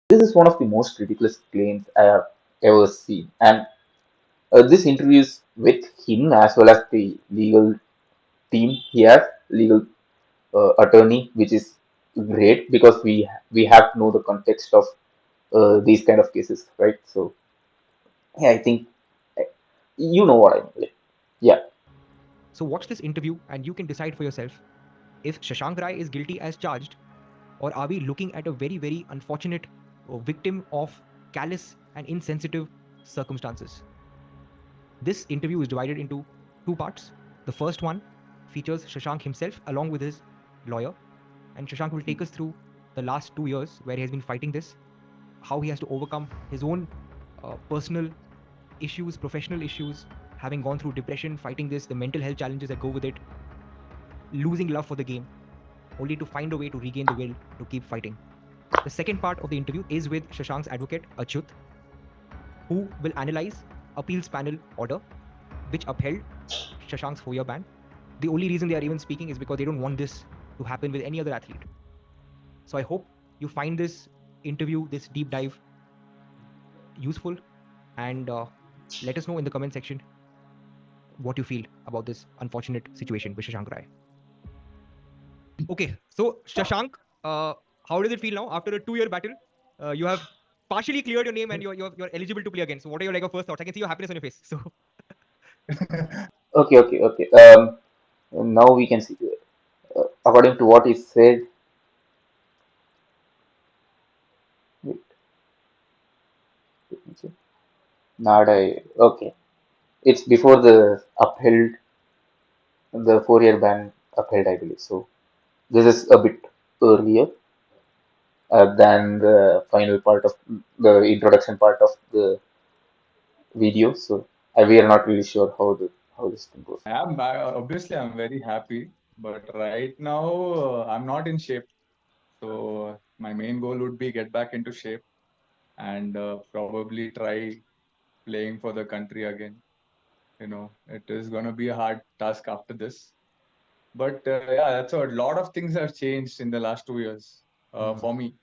This is one of the most ridiculous claims I have ever seen. And this interviews with him as well as the legal team he has, legal attorney, which is great because we have to know the context of these kind of cases, right? So yeah, I think uh, you know what I mean. Like, yeah. So watch this interview and you can decide for yourself if Shashank Rai is guilty as charged, or are we looking at a very, very unfortunate victim of callous and insensitive circumstances? This interview is divided into two parts. The first one features Shashank himself along with his lawyer, and Shashank will take us through the last 2 years where he has been fighting this, how he has to overcome his own personal issues, professional issues, having gone through depression, fighting this, the mental health challenges that go with it, losing love for the game, only to find a way to regain the will to keep fighting. The second part of the interview is with Shashank's advocate, Achyut, who will analyze appeals panel order, which upheld Shashank's 4-year ban. The only reason they are even speaking is because they don't want this to happen with any other athlete. So I hope you find this interview, this deep dive, useful, and let us know in the comment section what you feel about this unfortunate situation with Shashank Rai. Okay, so Shashank, uh, how does it feel now after a 2-year battle? You have partially cleared your name and you're eligible to play again. So what are your first thoughts? I can see your happiness on your face. So Okay. Okay. Okay. Now we can see. According to what is said, wait, let me check. Nada. Okay. It's before the upheld, the 4-year ban upheld, I believe. So this is a bit earlier than the final part of the introduction part of the video. So we are not really sure how this thing goes. Obviously I'm very happy, but right now I'm not in shape. So my main goal would be get back into shape and probably try playing for the country again. It is going to be a hard task after this. But yeah, that's a lot of things have changed in the last 2 years Mm. for me.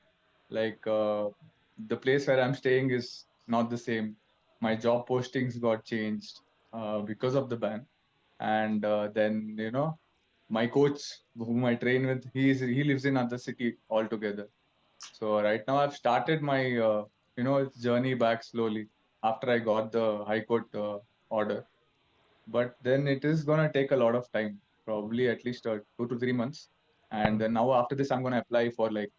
Like the place where I'm staying is not the same. My job postings got changed because of the ban. And then, my coach, whom I train with, he lives in another city altogether. So right now I've started my journey back slowly after I got the High Court order. But then it is gonna take a lot of time, probably at least 2 to 3 months. And then now after this, I'm gonna apply for like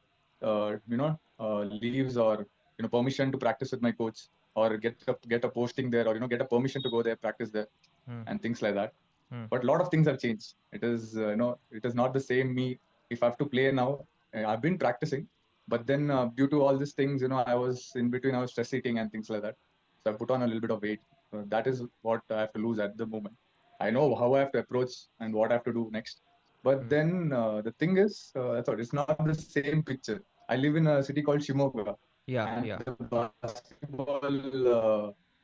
leaves or permission to practice with my coach, or get a posting there, or get a permission to go there, practice there, hmm, and things like that. hmm, But a lot of things have changed. It is it is not the same me. If I have to play now, I've been practicing, but then due to all these things, I was in between, I was stress eating and things like that, so I put on a little bit of weight. That is what I have to lose at the moment. I know how I have to approach and what I have to do next, but hmm. then the thing is, that's all, it's not the same picture. I live in a city called Shimoga, Yeah, and yeah. the basketball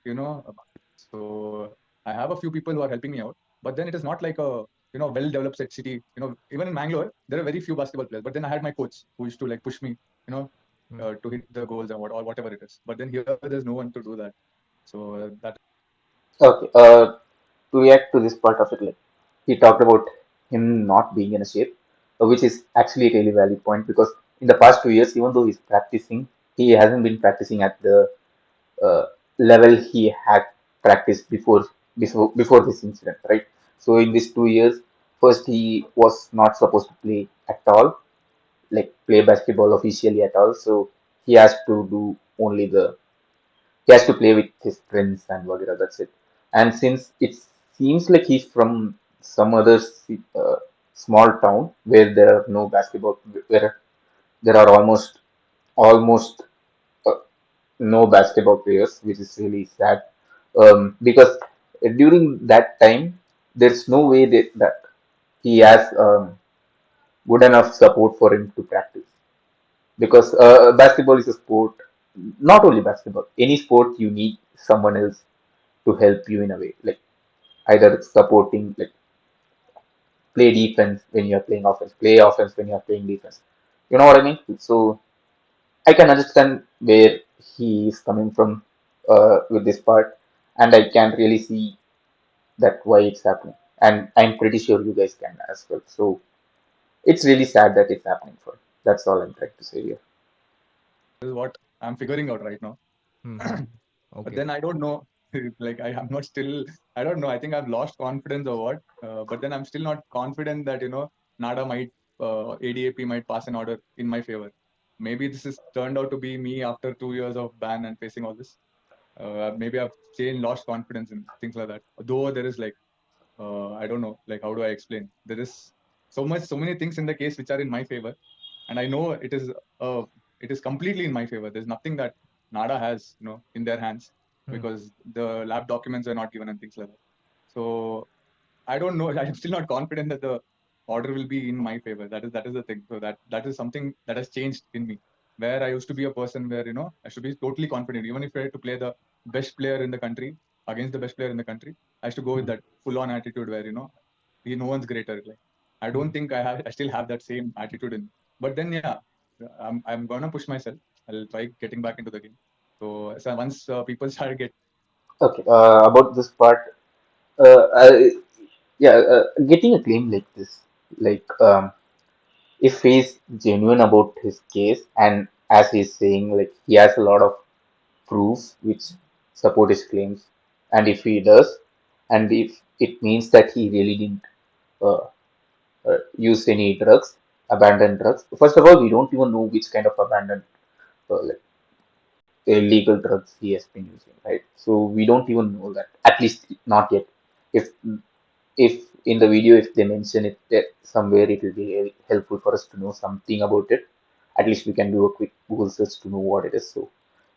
market. So I have a few people who are helping me out, but then it is not like a well developed set city. Even in Mangalore there are very few basketball players, but then I had my coach who used to like push me, you know Hmm. to hit the goals and or whatever it is. But then here there's no one to do that. So that Okay. To react to this part of it, like he talked about him not being in a shape, which is actually a really valid point because in the past 2 years, even though he's practicing, he hasn't been practicing at the uh, level he had practiced before this incident, right? So in these 2 years, first he was not supposed to play at all, like play basketball officially at all. So he has to do only the he has to play with his friends and whatever. That's it. And since it seems like he's from some other small town where there are no basketball, where there are almost uh, no basketball players, which is really sad. Because during that time, there's no way that he has good enough support for him to practice. Because basketball is a sport, not only basketball, any sport you need someone else to help you in a way, like either supporting, like play defense when you're playing offense, play offense when you're playing defense. You know what I mean? So I can understand where he is coming from with this part, and I can really see that why it's happening. And I'm pretty sure you guys can as well. So it's really sad that it's happening for him. That's all I'm trying to say here. This is what I'm figuring out right now. Hmm. But Okay. then I don't know. Like I'm not still. I don't know. I think I've lost confidence or what. But then I'm still not confident that Nada might ADAP might pass an order in my favor. Maybe this is turned out to be me after 2 years of ban and facing all this. Maybe I've changed, lost confidence in things like that. Though there is like I don't know, like how do I explain? There is so many things in the case which are in my favor, and I know uh, it is completely in my favor. There's nothing that NADA has, in their hands Hmm. because the lab documents are not given and things like that. So I don't know. I'm still not confident that the order will be in my favor. That is the thing. So that is something that has changed in me. Where I used to be a person where I should be totally confident, even if I had to play the best player in the country against the best player in the country. I used to go with Mm. that full-on attitude where no one's greater. Like I Hmm. don't think I still have that same attitude in. But then yeah, I'm gonna push myself. I'll try getting back into the game. So once people start getting Okay, about this part, yeah, getting a claim like this, like if he's genuine about his case, and as he's saying, like he has a lot of proofs which support his claims, and if he does, and if it means that he really didn't uh, use any drugs, abandoned drugs. First of all, we don't even know which kind of abandoned like illegal drugs he has been using, right? So we don't even know that, at least not yet. If if in the video if they mention it that somewhere, it will be helpful for us to know something about it. At least we can do a quick Google search to know what it is. So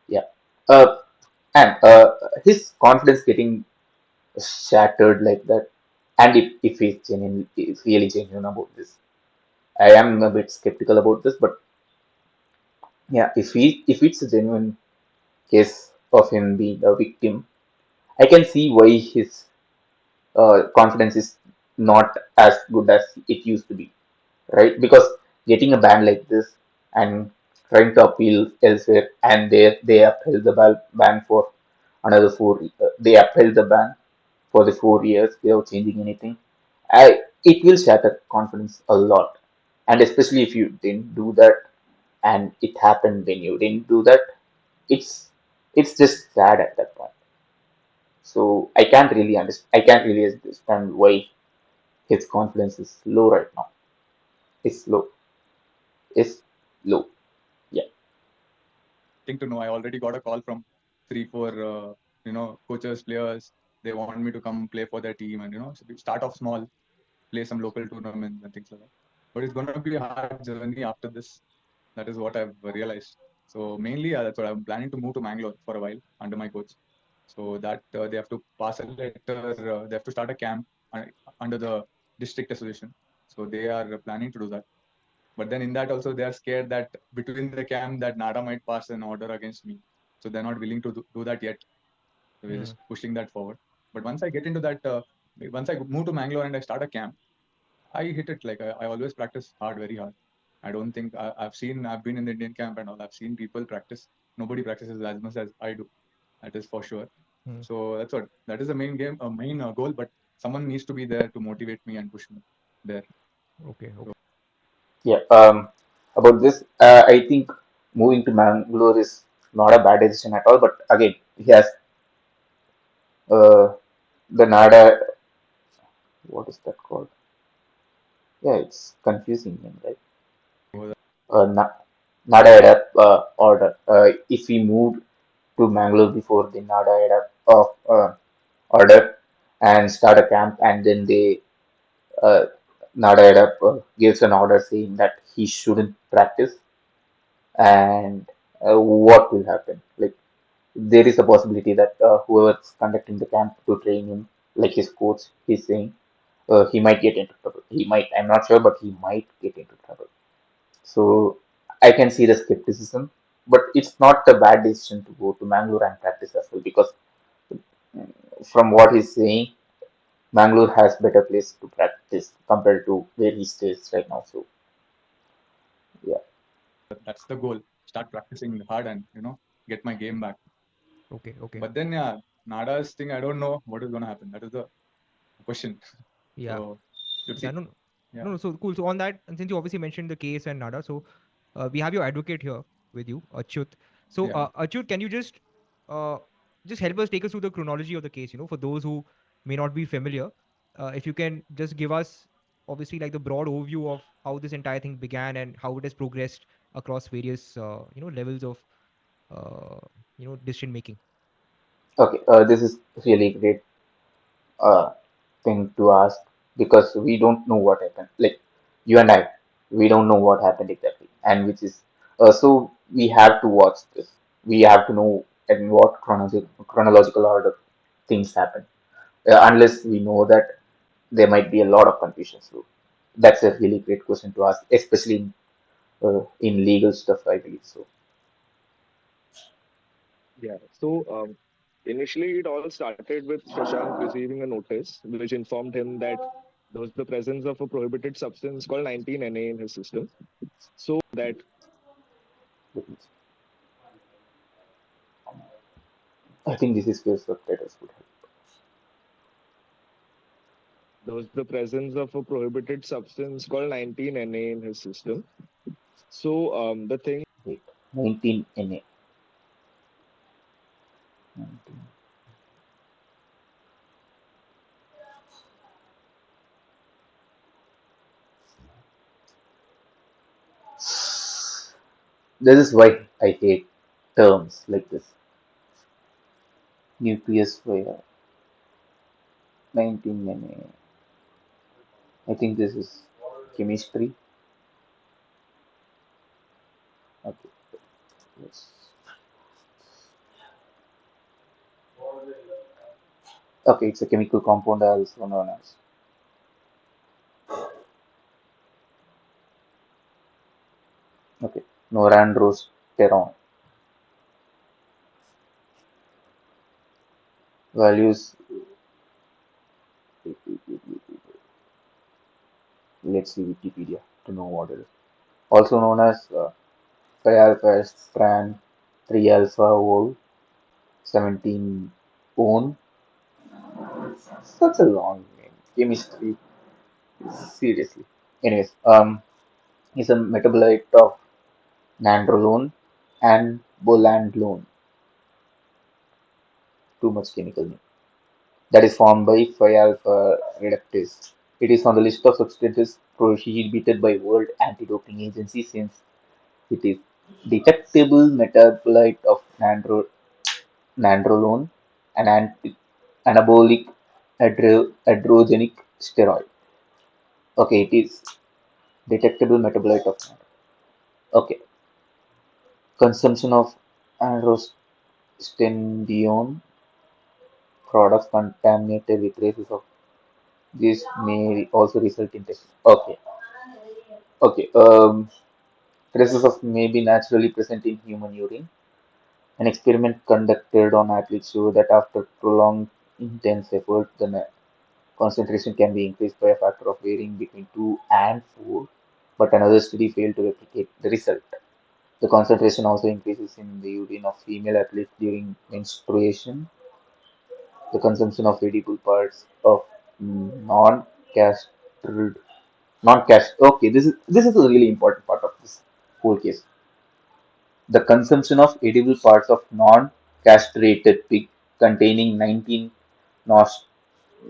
yeah, uh, and his confidence getting shattered like that, and if he's genuine, if really genuine about this, I am a bit skeptical about this, but yeah, if it's a genuine case of him being a victim, I can see why his confidence is not as good as it used to be, right? Because getting a ban like this and trying to appeal elsewhere, and they upheld the ban for another four. They upheld the ban for the 4 years without changing anything. It will shatter confidence a lot, and especially if you didn't do that, and it happened when you didn't do that, it's it's just sad at that point. So I can't really understand why his confidence is low right now. It's low. It's low. Yeah. to know. I already got a call from 3, 4, coaches, players. They want me to come play for their team, and so we start off small, play some local tournaments and things like that. But it's going to be a hard journey after this. That is what I've realized. So mainly, that's what I'm planning to move to Mangalore for a while under my coach. So that they have to pass a letter. They have to start a camp under the district association. So they are planning to do that. But then in that also they are scared that between the camp that NADA might pass an order against me. So they're not willing to do that yet. So we're Hmm. just pushing that forward. But once I get into that, once I move to Mangalore and I start a camp, I hit it like I always practice hard, very hard. I don't think I've been in the Indian camp and all. I've seen people practice. Nobody practices as much as I do. That is for sure. Hmm. So that's what that is the main game, main goal. But someone needs to be there to motivate me and push me there. Okay. Okay. Yeah. About this, I think moving to Mangalore is not a bad decision at all. But again, he has the NADA. What is that called? Yeah, it's confusing him, right? So Na- NADA had a order. If we moved to Mangalore before the NADA had a order and start a camp, and then they uh, NADA had gives an order saying that he shouldn't practice, and what will happen? Like there is a possibility that whoever's conducting the camp to train him, like his coach, is saying he might get into trouble. He might. I'm not sure, but he might get into trouble. So I can see the skepticism, but it's not a bad decision to go to Mangalore and practice as well because from what he's saying, Mangalore has better place to practice compared to where he stays right now. So yeah, that's the goal. start practicing hard and get my game back. Okay, okay. But then yeah, Nada's thing, I don't know what is gonna happen. That is the question. Yeah. So we'll Yeah, see. no, no, Yeah, no, no. So cool. So on that, and since you obviously mentioned the case and Nada, so we have your advocate here with you, Achyut. So yeah, Achyut, can you uh, just help us take us through the chronology of the case? For those who may not be familiar, if you can just give us obviously like the broad overview of how this entire thing began and how it has progressed across various levels of uh, decision making. Okay, this is really great uh, thing to ask because we don't know what happened. Like you and I, we don't know what happened exactly, and which is so we have to watch this. We have to know in what chronological order things happen. Unless we know that there might be a lot of confusion. So that's a really great question to ask, especially in legal stuff, I believe. So Yeah. So initially, it all started with Shashank receiving a notice which informed him that there was the presence of a prohibited substance called 19NA in his system. So that let me see. I think this is where subtitles would help. there was the presence of a prohibited substance called 19NA in his system. So the thing Wait, 19 NA. 19. This is why I hate terms like this. Nucleus fire, 19 NA. I think this is chemistry. Okay, yes. Okay, it's a chemical compound also known as. Okay, norandrosterone. Values. Let's see Wikipedia to know what it is. Also known as 5 alpha strand, 3 alpha vol, 17 one. Such a long name. Chemistry. Seriously. Anyways, is a metabolite of nandrolone and bolandrolone. Too much chemical name. That is formed by 5 alpha reductase. It is on the list of substances prohibited by World Anti-Doping Agency since it is detectable metabolite of nandrolone, an anabolic androgenic steroid. Okay, it is detectable metabolite of. Okay, consumption of androstenedione products contaminated with traces of this may also result in death. Okay, okay. Traces of may be naturally present in human urine. An experiment conducted on athletes showed that after prolonged intense effort, the concentration can be increased by a factor of varying between 2 and 4, but another study failed to replicate the result. The concentration also increases in the urine of female athletes during menstruation. The consumption of edible parts of non-castrated, non-cast. Okay, this is a really important part of this whole case. The consumption of edible parts of non-castrated pig containing 19 nos-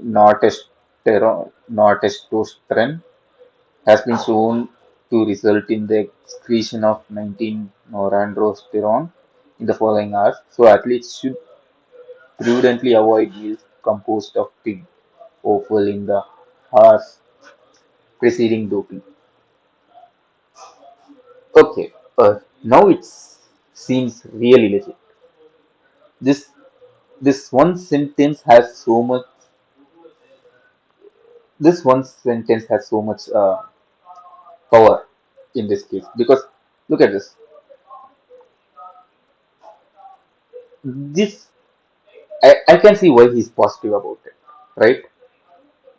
nortestosterone has been shown to result in the excretion of 19 norandrosterone in the following hours. So athletes should prudently avoid meals composed of pig offal in the hours preceding doping. Okay, now it seems really legit. This this one sentence has so much. This one sentence has so much power in this case because look at this. This I can see why he's positive about it, right?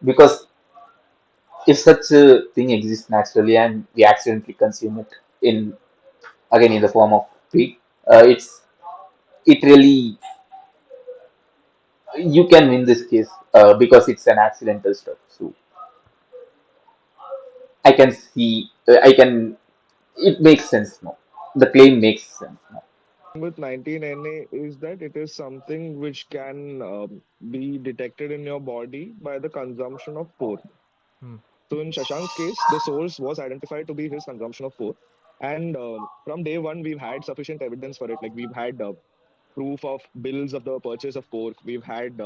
Because if such a thing exists naturally and we accidentally consume it in again in the form of tweet. It really, you can win this case because it's an accidental stuff. So I can see, I can, it makes sense now. The claim makes sense now. With 19Na is that it is something which can be detected in your body by the consumption of pork. Hmm. So in Shashank's case, the source was identified to be his consumption of pork. And from day one, we've had sufficient evidence for it. Like we've had proof of bills of the purchase of pork. We've had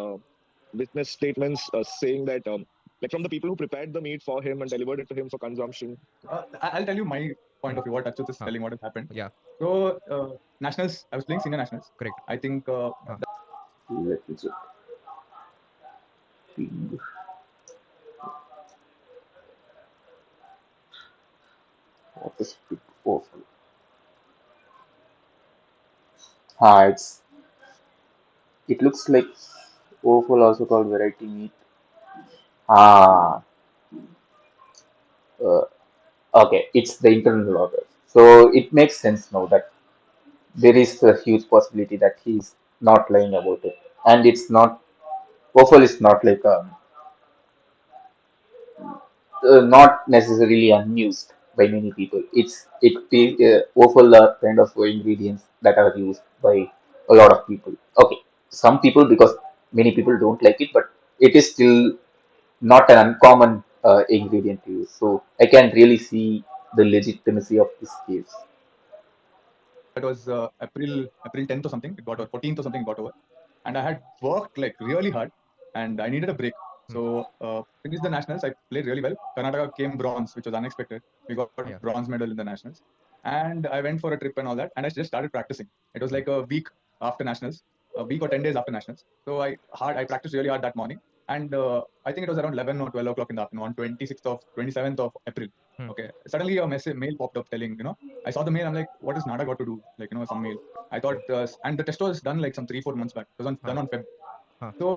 witness statements saying that, like from the people who prepared the meat for him and delivered it to him for consumption. I'll tell you my point Hmm. of view, what Achyut is Huh. telling, what has happened. Yeah. So, nationals, I was playing senior nationals. Correct. I think Huh. Let me check. What is bit awful? It's, it looks like awful, also called variety meat. Ah, uh, okay, it's the internal order. So it makes sense now that there is a huge possibility that he's not lying about it, and it's not, awful is not like not necessarily unused by many people. Offal are kind of ingredients that are used by a lot of people. Okay, some people, because many people don't like it, but it is still not an uncommon ingredient to use. So I can really see the legitimacy of this case. that was April 10th or something. It got over 14th or something. It got over, and I had worked like really hard, and I needed a break. Hmm. So finished the nationals. I played really well. Karnataka came bronze, which was unexpected. We got Yeah. bronze medal in the nationals, and I went for a trip and all that, and I just started practicing. It was Hmm. like a week after nationals, a week or 10 days after nationals. So I practiced really hard that morning, and I think it was around 11 or 12 o'clock in the afternoon, on 27th of April. Hmm. Okay, suddenly a mail popped up telling, I saw the mail. I'm like, what is Nada got to do? Like, some mail. I thought, and the test was done like some 3-4 months back. It was Huh. done on Feb. Huh. So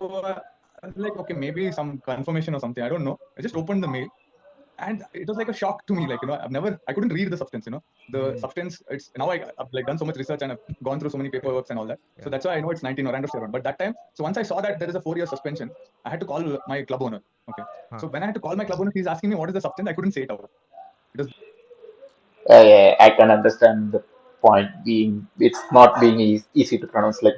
I was like, okay, maybe some confirmation or something. I don't know. I just Hmm. opened the mail, and it was like a shock to me. Like, I couldn't read the substance. The Hmm. substance. It's now I've like done so much research and I've gone through so many Correct. paperworks and all that. So Yeah. that's why I know it's 19 or under 7. But that time, so once I saw that there is a 4-year suspension, I had to call my club owner. Okay. Huh. So when I had to call my club owner, he's asking me what is the substance. I couldn't say it out. It was I can understand the point being it's not being easy to pronounce. Like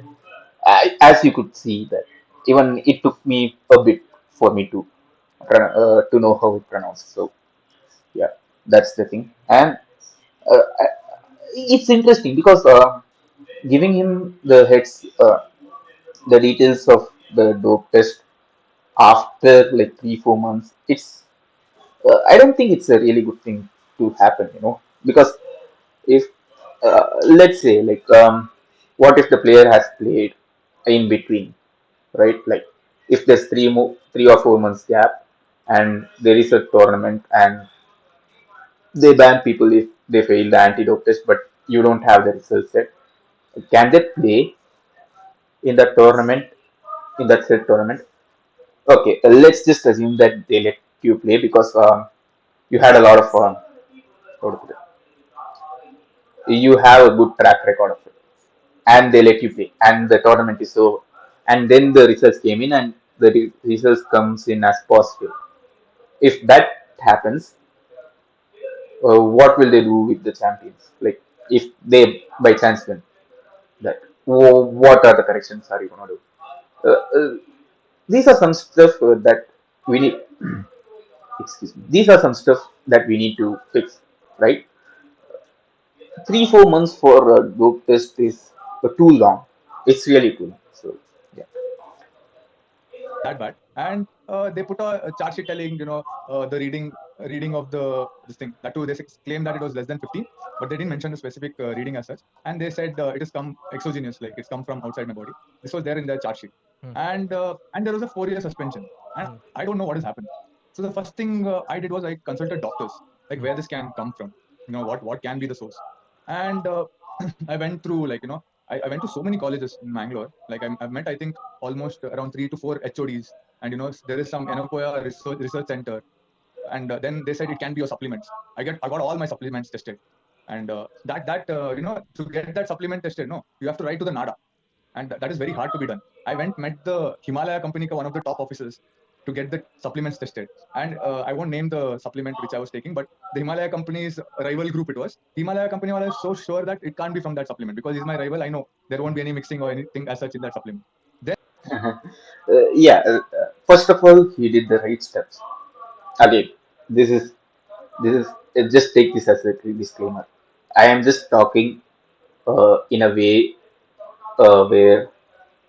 as you could see that even it took me a bit for me to know how it pronounced. So yeah, that's the thing. And it's interesting because giving him the details of the dope test after like 3 4 months, I don't think it's a really good thing to happen, because if let's say like what if the player has played in between, right? Like if there's 3 or 4 months gap and there is a tournament and they ban people if they fail the antidote test, but you don't have the results set. Can they play in that tournament, in that said tournament? Okay, let's just assume that they let you play because you had a lot of how to put it, you have a good track record of it, and they let you play, and the tournament is over, and then the results came in, and the results comes in as positive. If that happens, what will they do with the champions? Like if they by chance win that, what are the corrections are you gonna do? These are some stuff that we need. Excuse me. These are some stuff that we need to fix, right? 3 4 months for a dope test is too long. It's really too long. So yeah. that bad. And they put a chart sheet telling, the reading of this thing. That too, they claim that it was less than 15, but they didn't mention the specific reading as such. And they said it has come exogenous, like it's come from outside my body. This was there in their chart sheet. Hmm. And there was a 4-year suspension. And Hmm. I don't know what has happened. So the first thing I did was I consulted doctors, like Hmm. where this can come from, what can be the source. And I went through, like, I went to so many colleges in Mangalore. Like I've met, I think, almost around 3 to 4 HODs, and there is some Enopoya research center, and then they said it can be your supplements. I got all my supplements tested, And to get that supplement tested, no, you have to write to the NADA, and that is very hard to be done. I went met the Himalaya company ka one of the top officers to get the supplements tested, and I won't name the supplement which I was taking, but the Himalaya company's rival group it was. Himalaya company was so sure that it can't be from that supplement because he's my rival. I know there won't be any mixing or anything as such in that supplement. Then Yeah, first of all, he did the right steps. Again, this is just take this as a disclaimer. I am just talking in a way where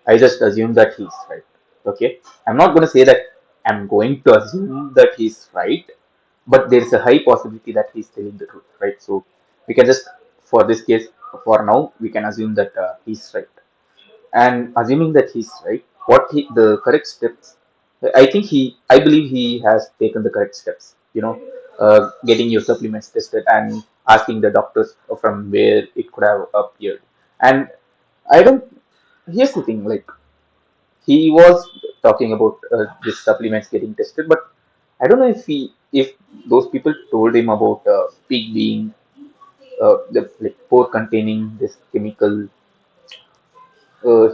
I just assume that he's right. Okay, I'm not going to say that I'm going to assume that he's right, but there is a high possibility that he's telling the truth, right? So we can just, for this case, for now, we can assume that he's right. And assuming that he's right, the correct steps? I believe he has taken the correct steps. Getting your supplements tested and asking the doctors from where it could have appeared. And I don't. Here's the thing, like he was talking about this supplements getting tested, but I don't know if those people told him about pig being the like pork containing this chemical.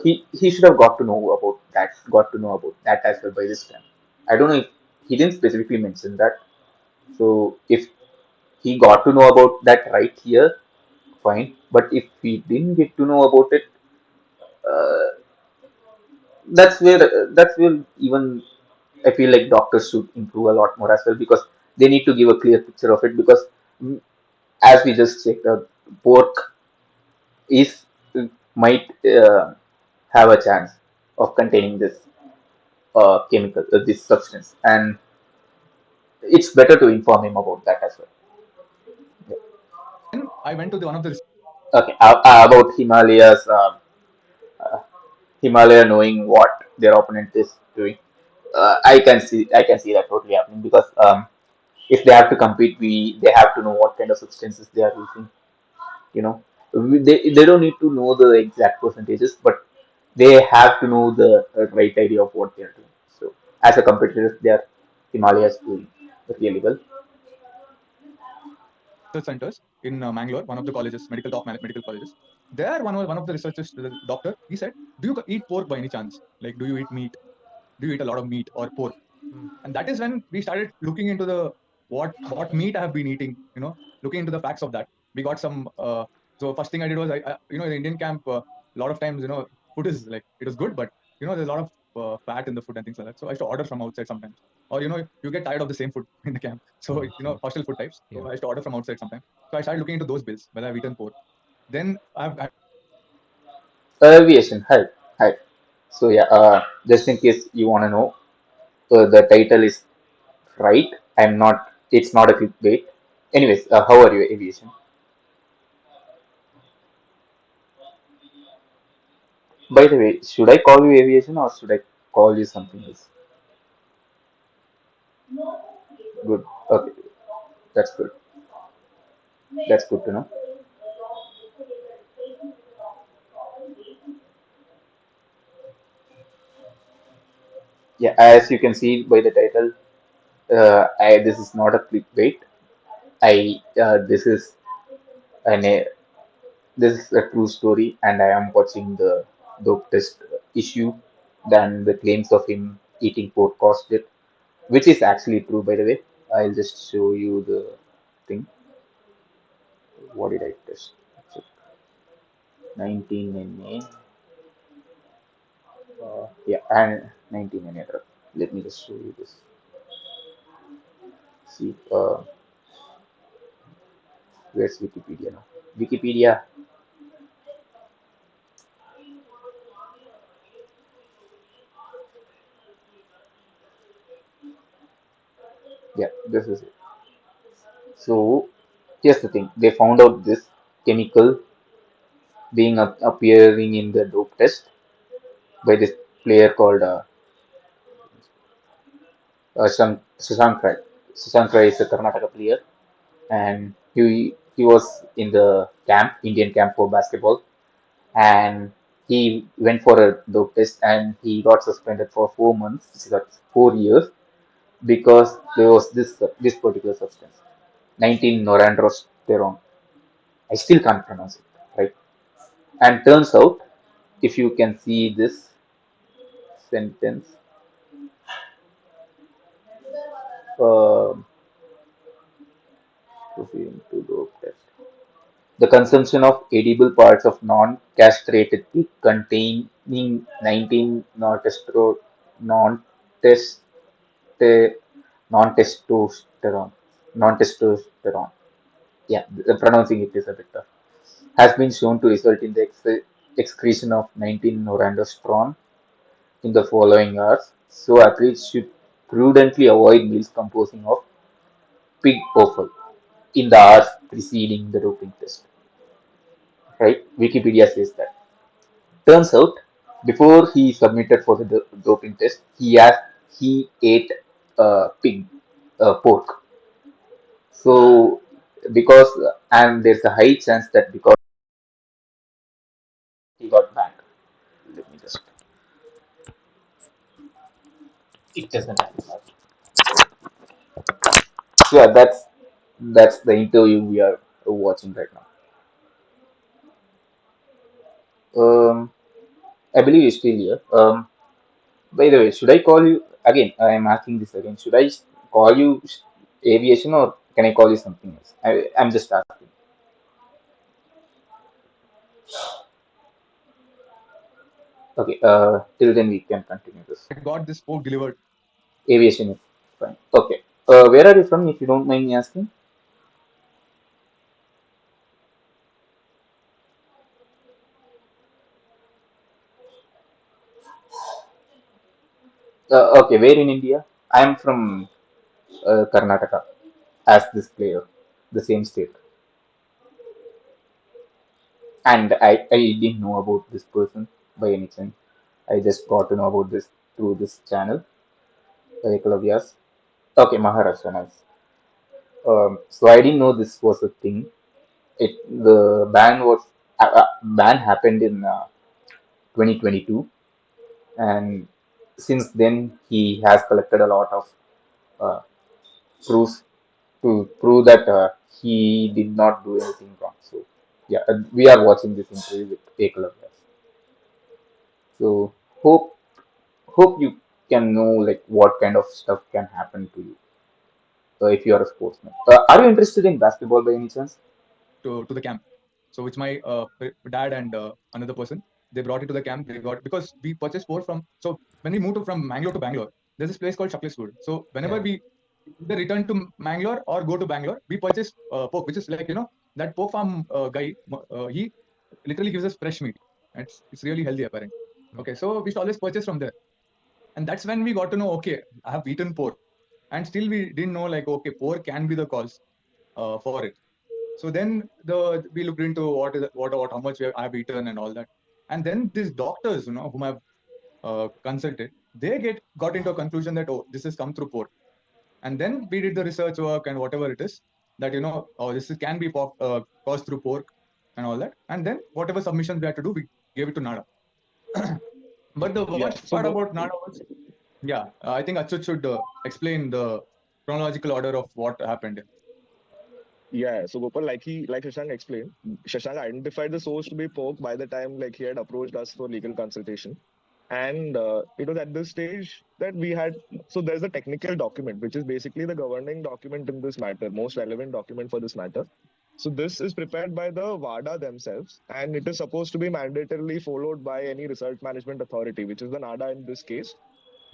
He should have got to know about that as well by this time. I don't know if he didn't specifically mention that. So if he got to know about that right here, fine. But if he didn't get to know about it, uh, that's where even I feel like doctors should improve a lot more as well, because they need to give a clear picture of it, because mm, as we just checked, pork is might have a chance of containing this chemical, this substance, and it's better to inform him about that as well. Yeah. I went to the one of the Okay, about uh, Himalaya knowing what their opponent is doing. I can see that totally happening, because if they have to compete, they have to know what kind of substances they are using. You know, they don't need to know the exact percentages, but they have to know the right idea of what they are doing. So as a competitor, they are Himalayas doing really well. research centers in Mangalore, one of the colleges, medical colleges. There, one of the researchers, the doctor, he said, "Do you eat pork by any chance? Like, do you eat meat? Do you eat a lot of meat or pork?" Hmm. And that is when we started looking into the what meat I have been eating. Looking into the facts of that. We got some. So first thing I did was the Indian camp. A lot of times, food is like it is good, but there's a lot of fat in the food and things like that. So I used to order from outside sometimes, or you get tired of the same food in the camp. So hostel food types. Yeah. So I used to order from outside sometimes. So I started looking into those bills whether I've eaten pork. Then I've Aviation, hi, hi. So yeah, just in case you want to know, the title is right. I'm not. It's not a clickbait. Anyways, how are you, aviation? By the way, should I call you aviation or should I call you something else? Good. Okay, that's good. That's good to know. Yeah, as you can see by the title, this is not a clickbait. This is an this is a true story, and I am watching the dope test issue than the claims of him eating pork caused it, which is actually true, by the way. I'll just show you the thing. What did I test? 19 NA. Yeah, and 19 NA. Let me just show you this. See, where's Wikipedia now? Wikipedia. Yeah, this is it. So here's the thing: they found out this chemical being appearing in the dope test by this player called Shashank Rai. Shashank Rai is a Karnataka player, and he was in the camp, Indian camp for basketball, and he went for a dope test and he got suspended for 4 months. That's 4 years, because there was this particular substance, 19 noranrosterone. I still can't pronounce it, right? And turns out, if you can see this sentence, uh, proceeding to dope test. The consumption of edible parts of non-castrated pig containing 19 non-test, non-testosterone, non-testosterone. Yeah, pronouncing it is a bit tough. Has been shown to result in the excretion of 19-norandosterone in the following hours. So athletes should prudently avoid meals composing of pig offal in the hours preceding the doping test. Right? Wikipedia says that. Turns out, before he submitted for the doping test, he ate pig pork. So because and there's a high chance that because he got banned. Let me just. It doesn't matter. So yeah, that's the interview we are watching right now. Um, I believe you're still here. By the way, should I call you again? I am asking this again. Should I call you aviation or can I call you something else? I'm just asking. Okay. Till then we can continue this. I got this pork delivered. Aviation is fine. Okay. Where are you from? If you don't mind me asking. Okay. Where in India? I am from Karnataka. As this player, the same state. And I didn't know about this person by any chance. I just got to know about this through this channel, Ekalavyas. Okay, Maharashtra, nice. So I didn't know this was a thing. The ban happened in 2022, and since then he has collected a lot of uh, proofs to prove that he did not do anything wrong. So yeah, we are watching this interview with Ekalavyas. So hope hope you can know like what kind of stuff can happen to you if you are a sportsman. Are you interested in basketball by any chance? To the camp. So it's my dad and another person. They brought it to the camp. They got because we purchased pork from. So when we moved from Mangalore to Bangalore, there's this place called Shakleswood. So whenever Yeah. we either return to Mangalore or go to Bangalore, we purchase pork, which is like that pork farm guy. He literally gives us fresh meat. It's really healthy apparently. Okay, so we should always purchase from there, and that's when we got to know. Okay, I have eaten pork, and still we didn't know like okay, pork can be the cause for it. So then we looked into what how much I've eaten and all that, and then these doctors, whom I've consulted, they got into a conclusion that oh, this has come through pork, and then we did the research work and whatever it is that oh this can be caused through pork and all that, and then whatever submissions we had to do, we gave it to NADA. But the Yeah. worst part about NADA was yeah, I think Achut should explain the chronological order of what happened. Yeah, so Gopal, like Shashank explained, Shashank identified the source to be pork by the time like he had approached us for legal consultation, and it was at this stage that we had. So there's a technical document which is basically the governing document in this matter, most relevant document for this matter. So this is prepared by the WADA themselves, and it is supposed to be mandatorily followed by any research management authority, which is the NADA in this case.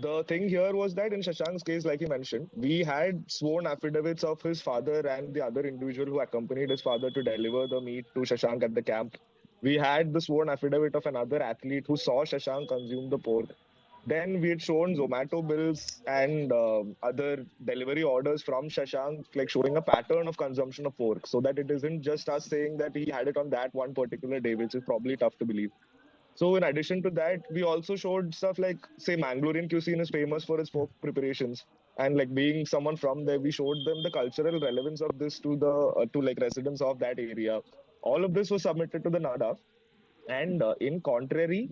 The thing here was that in Shashank's case, like he mentioned, we had sworn affidavits of his father and the other individual who accompanied his father to deliver the meat to Shashank at the camp. We had the sworn affidavit of another athlete who saw Shashank consume the pork. Then we had shown Zomato bills and other delivery orders from Shashank, like showing a pattern of consumption of pork, so that it isn't just us saying that he had it on that one particular day, which is probably tough to believe. So in addition to that, we also showed stuff like, say, Mangalorean cuisine is famous for its pork preparations, and like being someone from there, we showed them the cultural relevance of this to the to like residents of that area. All of this was submitted to the NADA, and in contrary,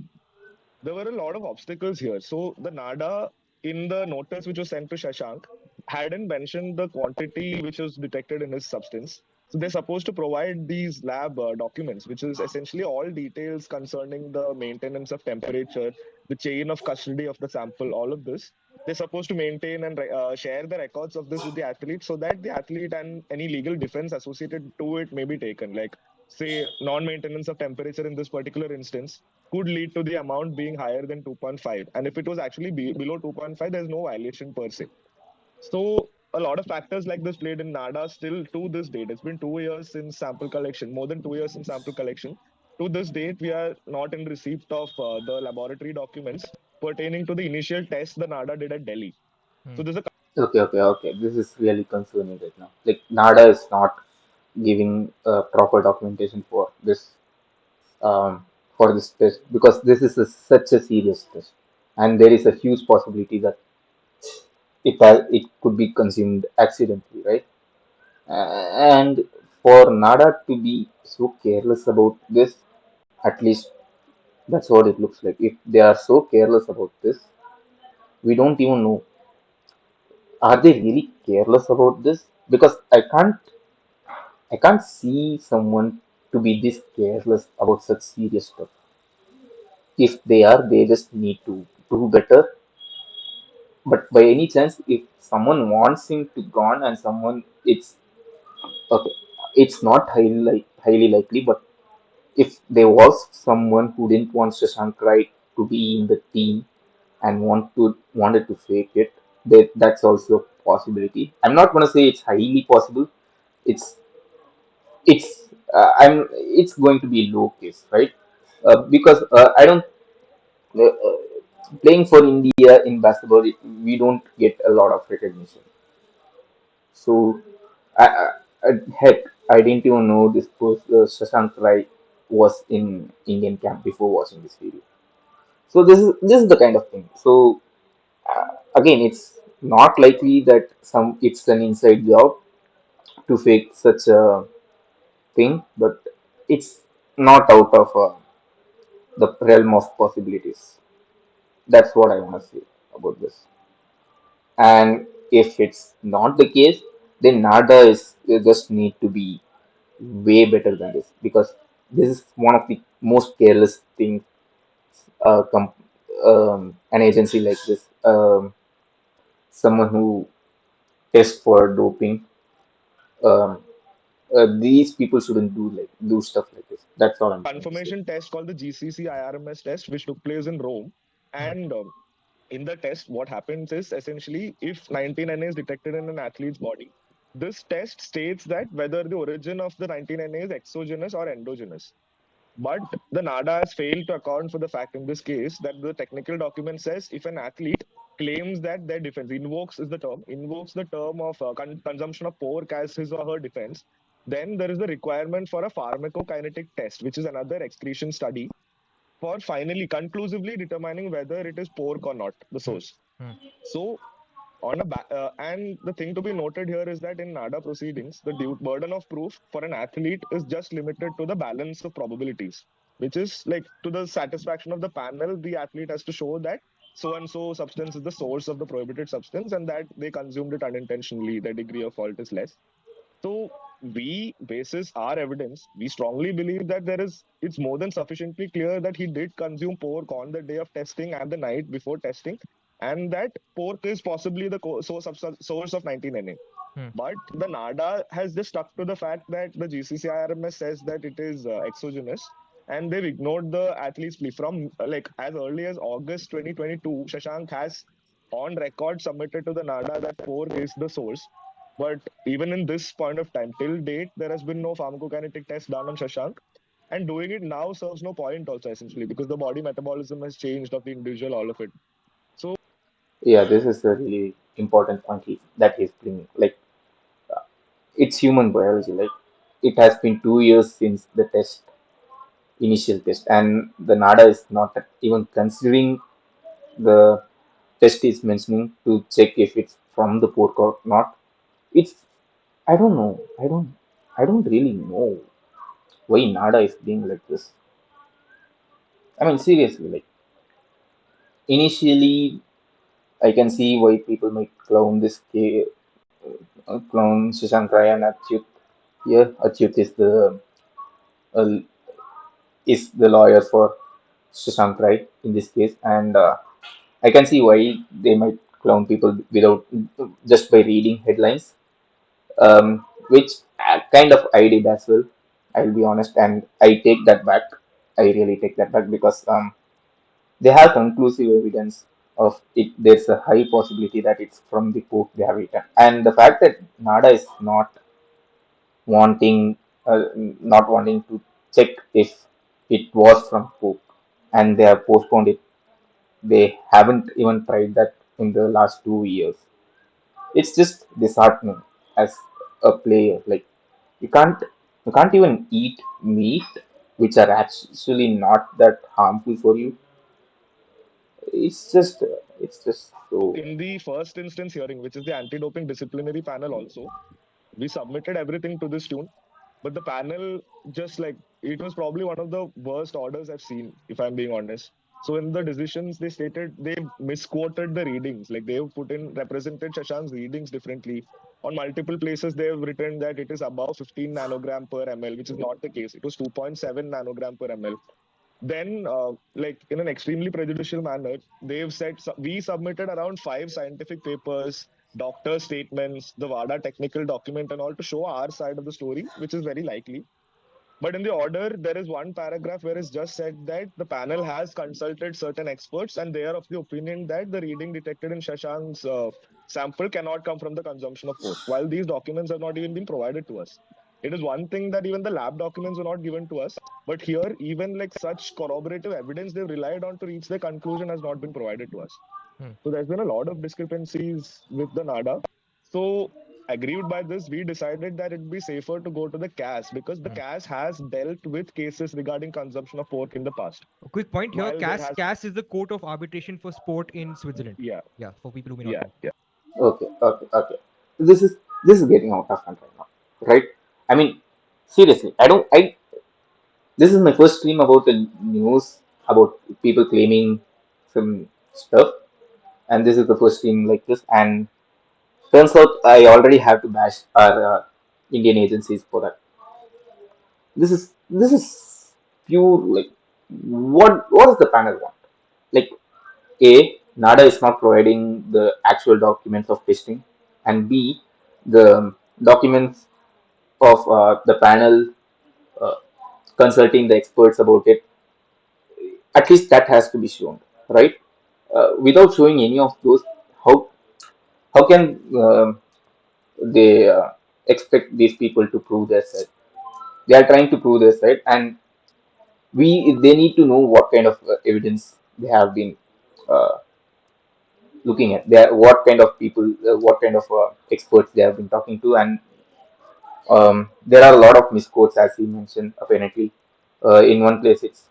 there were a lot of obstacles here. So the NADA in the notice which was sent to Shashank hadn't mentioned the quantity which was detected in his substance. So they're supposed to provide these lab documents, which is essentially all details concerning the maintenance of temperature, the chain of custody of the sample, all of this. They're supposed to maintain and share the records of this with the athlete so that the athlete and any legal defense associated to it may be taken. Like, say, non-maintenance of temperature in this particular instance could lead to the amount being higher than 2.5. And if it was actually below 2.5, there's no violation per se. So a lot of factors like this played in NADA still to this date. It's been 2 years since sample collection, more than 2 years since sample collection. To this date, we are not in receipt of the laboratory documents pertaining to the initial test the NADA did at Delhi. Hmm. So there's a Okay. This is really concerning right now. Like NADA is not giving proper documentation um, for this test because this is such a serious test, and there is a huge possibility that it could be consumed accidentally, right? And for NADA to be so careless about this, at least that's what it looks like. If they are so careless about this, we don't even know. Are they really careless about this? Because I can't see someone to be this careless about such serious stuff. If they are, they just need to do better. But by any chance, if someone wants him to gone and someone, it's okay. It's not highly likely, but if there was someone who didn't want Shashank Rai to be in the team and wanted to fake it, that's also a possibility. I'm not gonna say it's highly possible. It's it's going to be low case, right? Because I don't playing for India in basketball, we don't get a lot of recognition. So, heck, I didn't even know Shashank Rai was in Indian camp before watching this video. So this is the kind of thing. So again, it's not likely that it's an inside job to fake such a thing, but it's not out of the realm of possibilities. That's what I want to say about this. And if it's not the case, then NADA is they just need to be way better than this because this is one of the most careless things uh, com- an agency like this, someone who tests for doping, um, these people shouldn't do stuff like this. That's all I'm trying to say. confirmation test called the GCC IRMS test, which took place in Rome. Hmm. And in the test, what happens is essentially if 19NA is detected in an athlete's body, this test states that whether the origin of the 19NA is exogenous or endogenous. But the NADA has failed to account for the fact in this case that the technical document says if an athlete claims that their defense invokes the term of consumption of pork as his or her defense, then there is the requirement for a pharmacokinetic test, which is another excretion study for finally conclusively determining whether it is pork or not, the Hmm. source. Hmm. So and the thing to be noted here is that in NADA proceedings, the burden of proof for an athlete is just limited to the balance of probabilities, which is like to the satisfaction of the panel, the athlete has to show that so and so substance is the source of the prohibited substance and that they consumed it unintentionally, the degree of fault is less. So we, basis our evidence, we strongly believe that it's more than sufficiently clear that he did consume pork on the day of testing and the night before testing, and that pork is possibly the source of 19NA. Hmm. But the NADA has just stuck to the fact that the GCC IRMS says that it is exogenous, and they've ignored the athlete's plea. From like as early as August 2022, Shashank has on record submitted to the NADA that pork is the source. But even in this point of time, till date, there has been no pharmacokinetic test done on Shashank. And doing it now serves no point also essentially because the body metabolism has changed of the individual, all of it. So Yeah, this is a really important point that he's bringing. Like it's human biology. Like it has been 2 years since the initial test, and the NADA is not even considering the test is mentioning to check if it's from the pork or not. It's I don't know. I don't really know why NADA is being like this. I mean seriously, like initially I can see why people might clown Shashank Rai and Achyut Yeah, Achyut uh, is the lawyer for Shashank Rai in this case, and I can see why they might clown people without just by reading headlines, which kind of I did as well. I'll be honest, and I take that back. I really take that back because they have conclusive evidence of it. There's a high possibility that it's from the book they have written, and the fact that Nada is wanting, not wanting to check if it was from book, and they have postponed it. They haven't even tried that in the last 2 years. It's just disheartening as a player. Like you can't you can't even eat meat, which are actually not that harmful for you. It's just So so. in the first instance hearing, which is the anti-doping disciplinary panel also, we submitted everything to this tune, but the panel just like it was probably one of the worst orders I've seen, if I'm being honest. So in the decisions, they stated they misquoted the readings, like they've put in represented Shashank's readings differently. On multiple places, they've written that it is above 15 nanogram per ml, which is not the case. It was 2.7 nanogram per ml. Then, like in an extremely prejudicial manner, they've said we submitted around five scientific papers, doctor statements, the WADA technical document, and all to show our side of the story, which is very likely. But in the order, there is one paragraph where it's just said that the panel has consulted certain experts and they are of the opinion that the reading detected in Shashank's sample cannot come from the consumption of pork, while these documents have not even been provided to us. It is one thing that even the lab documents were not given to us, but here, even like such corroborative evidence they've relied on to reach their conclusion has not been provided to us. Hmm. So there's been a lot of discrepancies with the NADA. So aggrieved by this, we decided that it'd be safer to go to the CAS because the Hmm. CAS has dealt with cases regarding consumption of pork in the past. A quick point here: While there CAS has, CAS is the Court of Arbitration for Sport in Switzerland. yeah, Yeah, for people who may not yeah, know. yeah. Okay. This is this is getting out of hand right now, right? I mean, seriously, I don't. I This is my first stream about the news about people claiming some stuff, and this is the first stream like this. And turns out I already have to bash our Indian agencies for that. This is pure like what does the panel want? Like A, NADA is not providing the actual documents of testing, and B, the documents of the panel uh, consulting the experts about it. At least that has to be shown, right? Without showing any of those, how how can they expect these people to prove their side? They are trying to prove their side, and they need to know what kind of evidence they have been uh, looking at. They are, what kind of people, what kind of experts they have been talking to, and there are a lot of misquotes as you mentioned. Apparently, in one place it's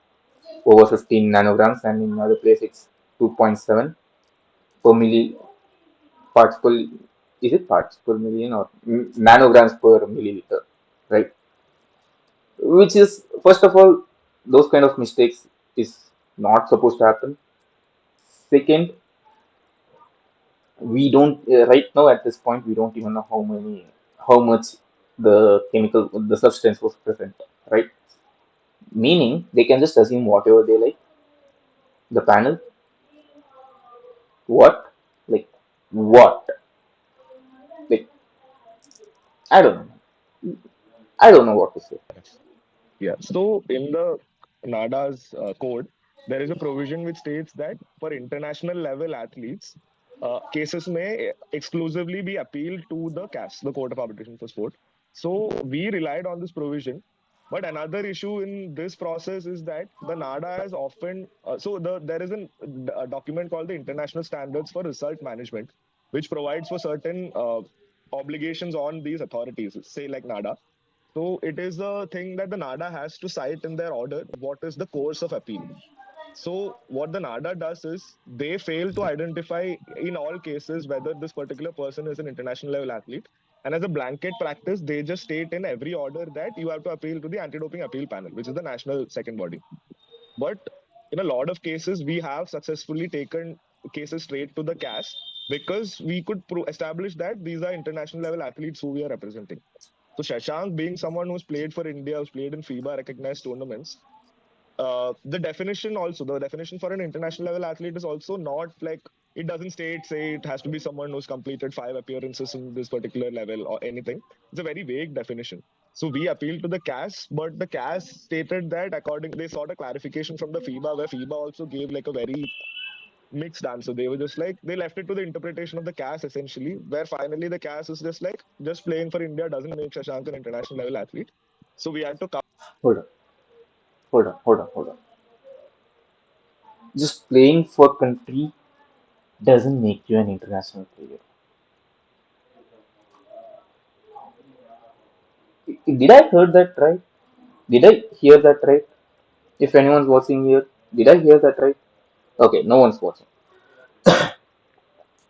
over 15 nanograms, and in another place it's 2.7 per milli parts per. Is it parts per million or nanograms per milliliter, right? Which is, first of all, those kind of mistakes is not supposed to happen. Second, we don't right now at this point we don't even know how much the substance was present, right? Meaning they can just assume whatever they like. The panel, what, like, what, like, I don't know. I don't know what to say. Yeah. So in the NADA's code, there is a provision which states that for international level athletes, cases may exclusively be appealed to the CAS, the Court of Arbitration for Sport. So we relied on this provision. But another issue in this process is that the NADA has often there is a document called the International Standards for Result Management, which provides for certain obligations on these authorities, say like NADA. So it is a thing that the NADA has to cite in their order what is the course of appeal. So what the NADA does is they fail to identify in all cases whether this particular person is an international level athlete. And as a blanket practice, they just state in every order that you have to appeal to the anti-doping appeal panel, which is the national second body. But in a lot of cases, we have successfully taken cases straight to the CAS because we could establish that these are international level athletes who we are representing. So Shashank, being someone who's played for India, who's played in FIBA recognized tournaments, the definition also, the definition for an international level athlete is also not like, it doesn't state, say it has to be someone who's completed 5 appearances in this particular level or anything. It's a very vague definition. So we appealed to the CAS, but the CAS stated that according, they sought a clarification from the FIBA, where FIBA also gave like a very mixed answer. They were just like, they left it to the interpretation of the CAS essentially, where finally the CAS is just like, just playing for India doesn't make Shashank an international level athlete. So we had to Hold on, hold on. Just playing for country doesn't make you an international player. Did I heard that right? Did I hear that right? If anyone's watching here, did I hear that right? Okay, no one's watching.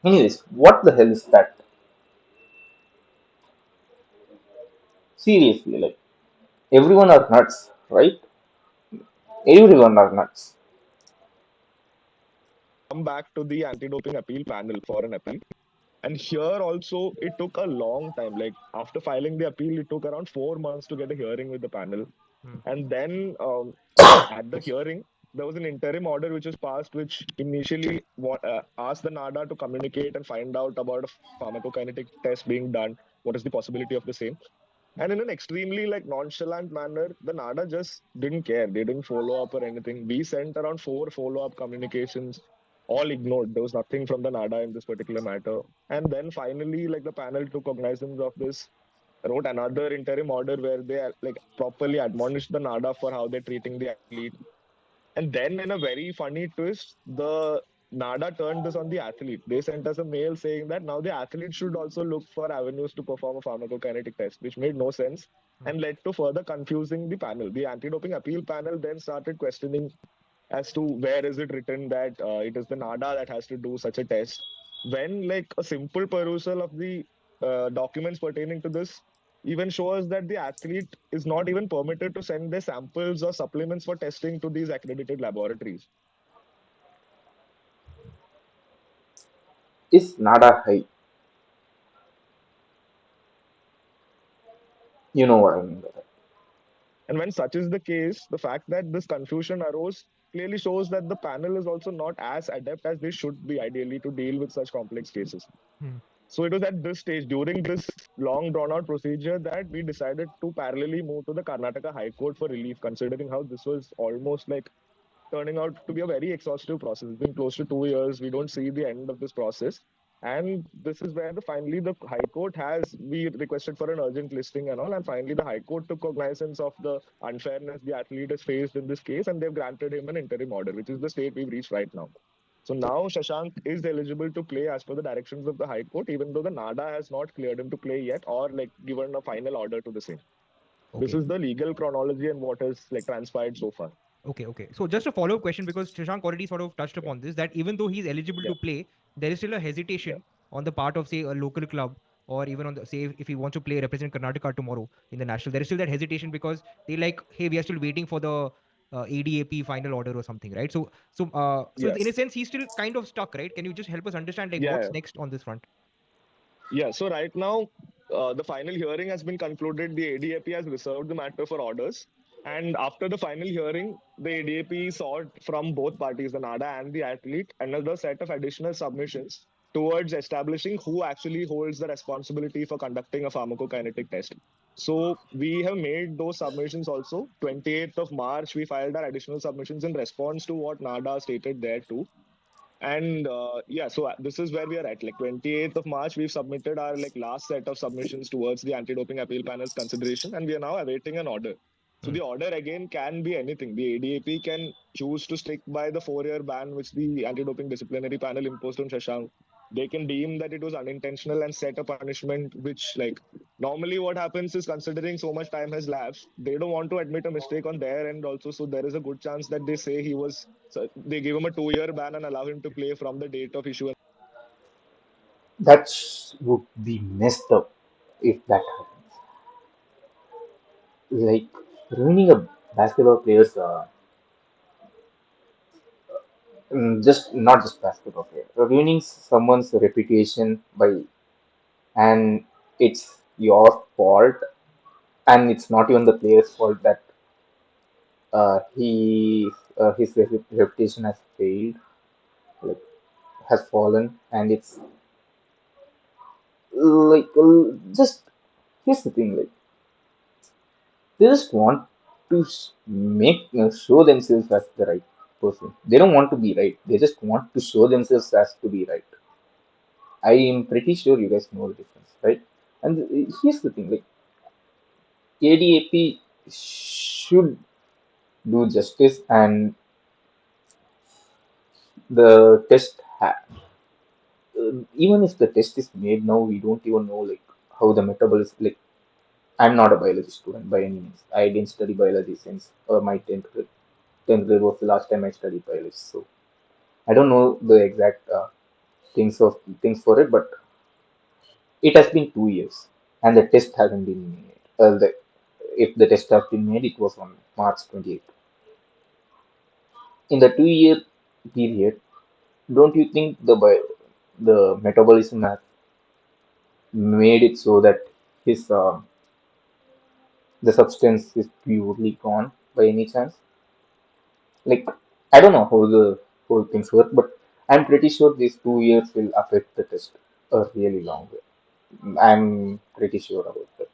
Anyways, what the hell is that? Seriously, like everyone are nuts, right? Everyone are nuts. come back to the anti-doping appeal panel for an appeal. And here also, it took a long time. Like after filing the appeal, it took around 4 months to get a hearing with the panel. Hmm. And then at the hearing, there was an interim order which was passed, which initially asked the NADA to communicate and find out about a pharmacokinetic test being done. What is the possibility of the same? And in an extremely like nonchalant manner, the NADA just didn't care. They didn't follow up or anything. We sent around 4 follow-up communications, all ignored. There was nothing from the NADA in this particular matter. And then finally, like the panel took cognizance of this, wrote another interim order where they like properly admonished the NADA for how they're treating the athlete. And then, in a very funny twist, the NADA turned this on the athlete. They sent us a mail saying that now the athlete should also look for avenues to perform a pharmacokinetic test, which made no sense Hmm. and led to further confusing the panel. The anti-doping appeal panel then started questioning as to where is it written that it is the NADA that has to do such a test. When like a simple perusal of the documents pertaining to this even shows that the athlete is not even permitted to send their samples or supplements for testing to these accredited laboratories. Is nada high? You know what I mean by that. And when such is the case, the fact that this confusion arose clearly shows that the panel is also not as adept as they should be ideally to deal with such complex cases. Hmm. So it was at this stage, during this long drawn out procedure, that we decided to parallelly move to the Karnataka High Court for relief, considering how this was almost like turning out to be a very exhaustive process. It's been close to 2 years. We don't see the end of this process. And this is where finally the High Court has, we requested for an urgent listing and all. And finally, the High Court took cognizance of the unfairness the athlete has faced in this case. And they've granted him an interim order, which is the state we've reached right now. So now Shashank is eligible to play as per the directions of the High Court, even though the NADA has not cleared him to play yet or like given a final order to the same. This Okay. is the legal chronology and what has like transpired so far. Okay, okay. So just a follow-up question, because Shashank already sort of touched Yeah, upon this, that even though he's eligible yeah, to play, there is still a yeah. hesitation on the part of, say, a local club, or even on the, say, if he wants to play represent Karnataka tomorrow in the national, there is still that hesitation because they like, hey, we are still waiting for the ADAP final order or something, right? So in a Yes. sense, he's still kind of stuck, right? Can you just help us understand like Yeah, what's next on this front? yeah. So right now, the final hearing has been concluded. The ADAP has reserved the matter for orders. And after the final hearing, the ADAP sought from both parties, the NADA and the athlete, another set of additional submissions towards establishing who actually holds the responsibility for conducting a pharmacokinetic test. So we have made those submissions also. 28th of March, we filed our additional submissions in response to what NADA stated there too. And yeah, so this is where we are at. Like 28th of March, we've submitted our like last set of submissions towards the anti-doping appeal panel's consideration, and we are now awaiting an order. So Hmm. the order again can be anything. The ADAP can choose to stick by the 4-year ban which the anti-doping disciplinary panel imposed on Shashank. They can deem that it was unintentional and set a punishment which, like, normally what happens is, considering so much time has lapsed, they don't want to admit a mistake on their end also. So there is a good chance that they say he was, so they give him a 2-year ban and allow him to play from the date of issue. That would be messed up if that happens. Like ruining a basketball player's just not just basketball player, ruining someone's reputation by, and it's your fault. and it's not even the player's fault that his reputation has failed, like has fallen, and it's like just here's the thing, like they just want to make show themselves as the right person. They don't want to be right. They just want to show themselves as to be right. I am pretty sure you guys know the difference, right? And here's the thing, like ADAP should do justice, and the test even if the test is made now, we don't even know like how the metabolism. Like I'm not a biology student by any means. I didn't study biology since my 10th grade. 10th grade was the last time I studied biology, so I don't know the exact things for it, but it has been 2 years and the test hasn't been made. If the test has been made, it was on March 28th. In the 2 year period, don't you think the metabolism has made it so that his the substance is purely gone by any chance? Like I don't know how the whole things work, but I'm pretty sure these 2 years will affect the test a really long way. I'm pretty sure about that.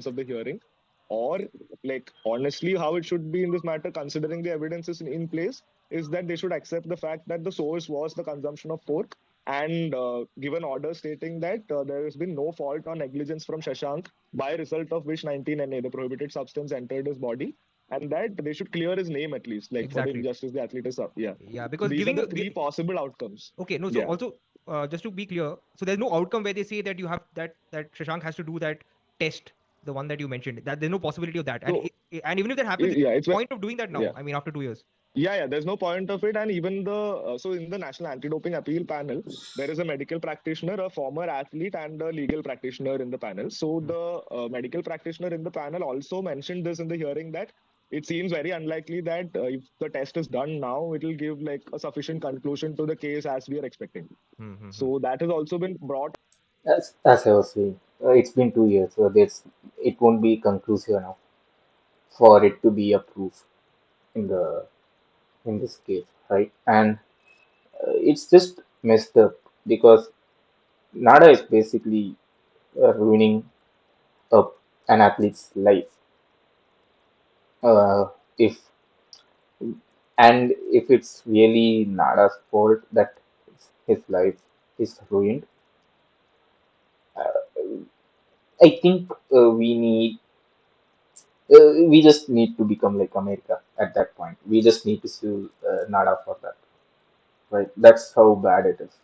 of the hearing, or like honestly how it should be in this matter, considering the evidence is in place, is that they should accept the fact that the source was the consumption of pork, and give an order stating that there has been no fault or negligence from Shashank, by result of which 19Na, the prohibited substance, entered his body, and that they should clear his name at least, like for the Exactly. injustice the athlete is up. Yeah. Yeah, So because these are giving the a three possible outcomes. okay, no. So Yeah. also, just to be clear, so there's no outcome where they say that you have that Shashank has to do that test, the one that you mentioned. That there's no possibility of that, and So and even if that happens, yeah, it's point of doing that now. yeah. I mean, after 2 years. Yeah, there's no point of it. And even the so in the National Anti-Doping Appeal panel, there is a medical practitioner, a former athlete, and a legal practitioner in the panel. So Hmm. the medical practitioner in the panel also mentioned this in the hearing, that it seems very unlikely that if the test is done now, it will give like a sufficient conclusion to the case as we are expecting. Hmm, hmm, hmm. So that has also been brought As I was saying, it's been 2 years, so it won't be conclusive enough for it to be a proof in the in this case, right? And it's just messed up because NADA is basically ruining up an athlete's life. If and if it's really Nada's fault that his life is ruined, I think we just need to become like America at that point. We just need to sue Nada for that, right? That's how bad it is.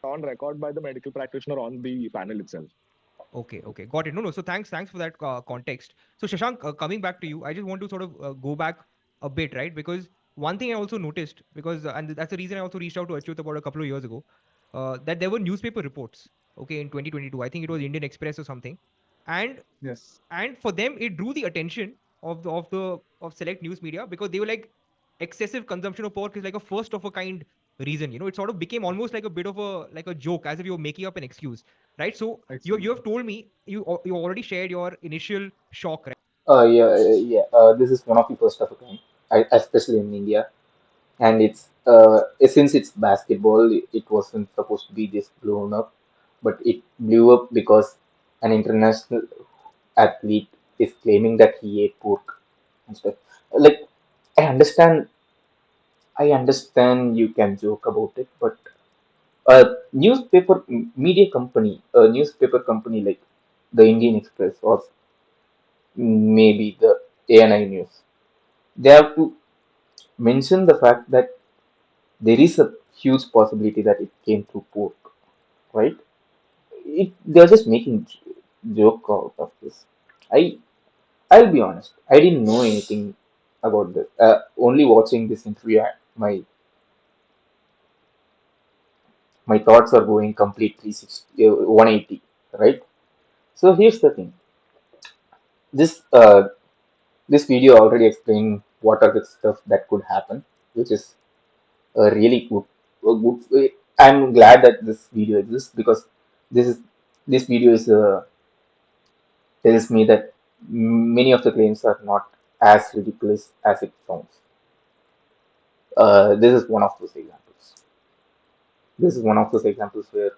on record by the medical practitioner on the panel itself. Okay, okay, got it. No, no. So thanks for that context. So Shashank, coming back to you, I just want to sort of go back a bit, right? Because one thing I also noticed, because and that's the reason I also reached out to Achyut about a couple of years ago, that there were newspaper reports, okay, in 2022. I think it was Indian Express or something, and Yes. and for them it drew the attention of select news media, because they were like, excessive consumption of pork is like a first of a kind reason. It sort of became almost like a bit of a joke, as if you're making up an excuse, right? So you Actually. have told me, you already shared your initial shock, right? Yeah, yeah. This is one of the first of a kind, especially in India, and it's since it's basketball, it wasn't supposed to be this blown up, but it blew up because an international athlete is claiming that he ate pork and stuff. Like, I understand, you can joke about it, but a newspaper company like the Indian Express or maybe the ANI News, they have to mention the fact that there is a huge possibility that it came through pork, right? They're just making joke out of this. I I'll be honest. I didn't know anything about this. Only watching this interview, my thoughts are going completely 180, right? So here's the thing. This this video already explained what are the stuff that could happen, which is really good. I'm glad that this video exists because this is This video is tells me that many of the claims are not as ridiculous as it sounds. This is one of those examples. This is one of those examples where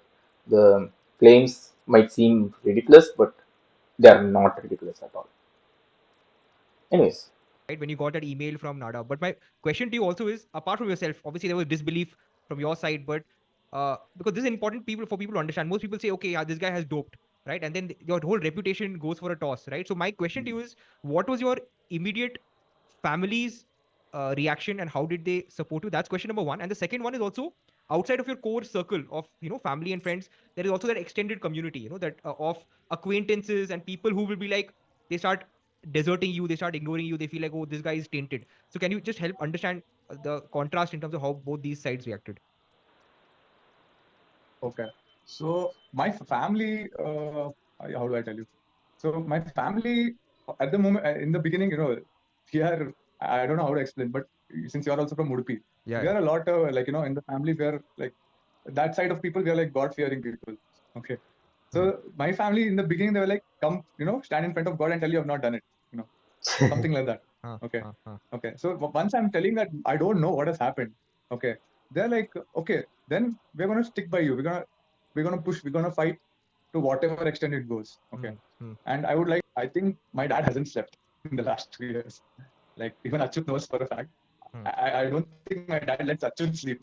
the claims might seem ridiculous, but they are not ridiculous at all. Anyways, right, when you got that email from Nada. But my question to you also is, apart from yourself, obviously there was disbelief from your side, but because this is important people for people to understand. Most people say, okay, yeah, this guy has doped, right, and then your whole reputation goes for a toss, right? So my question to you is, what was your immediate family's reaction, and how did they support you? That's question number one. And the second one is also, outside of your core circle of family and friends, there is also that extended community, that of acquaintances and people who will be like, they start deserting you, they start ignoring you, they feel like, oh, this guy is tainted. So can you just help understand the contrast in terms of how both these sides reacted? Okay. So my family, how do I tell you? So my family at the moment, in the beginning, we are, I don't know how to explain, but since you are also from Udupi, Yeah, we yeah. are a lot like, in the family, we are like, that side of people, we are like God-fearing people. Okay. Hmm. So my family in the beginning, they were like, come, stand in front of God and tell you have not done it, something like that. Huh, Okay. huh, huh. Okay. So once I'm telling that I don't know what has happened, okay, they're like, okay, then we're gonna stick by you. We're gonna push. We're gonna fight to whatever extent it goes. Okay. Hmm, hmm, And I think my dad hasn't slept in the last 2 years. Like even Achyut knows for a fact. hmm, I don't think my dad lets Achyut sleep.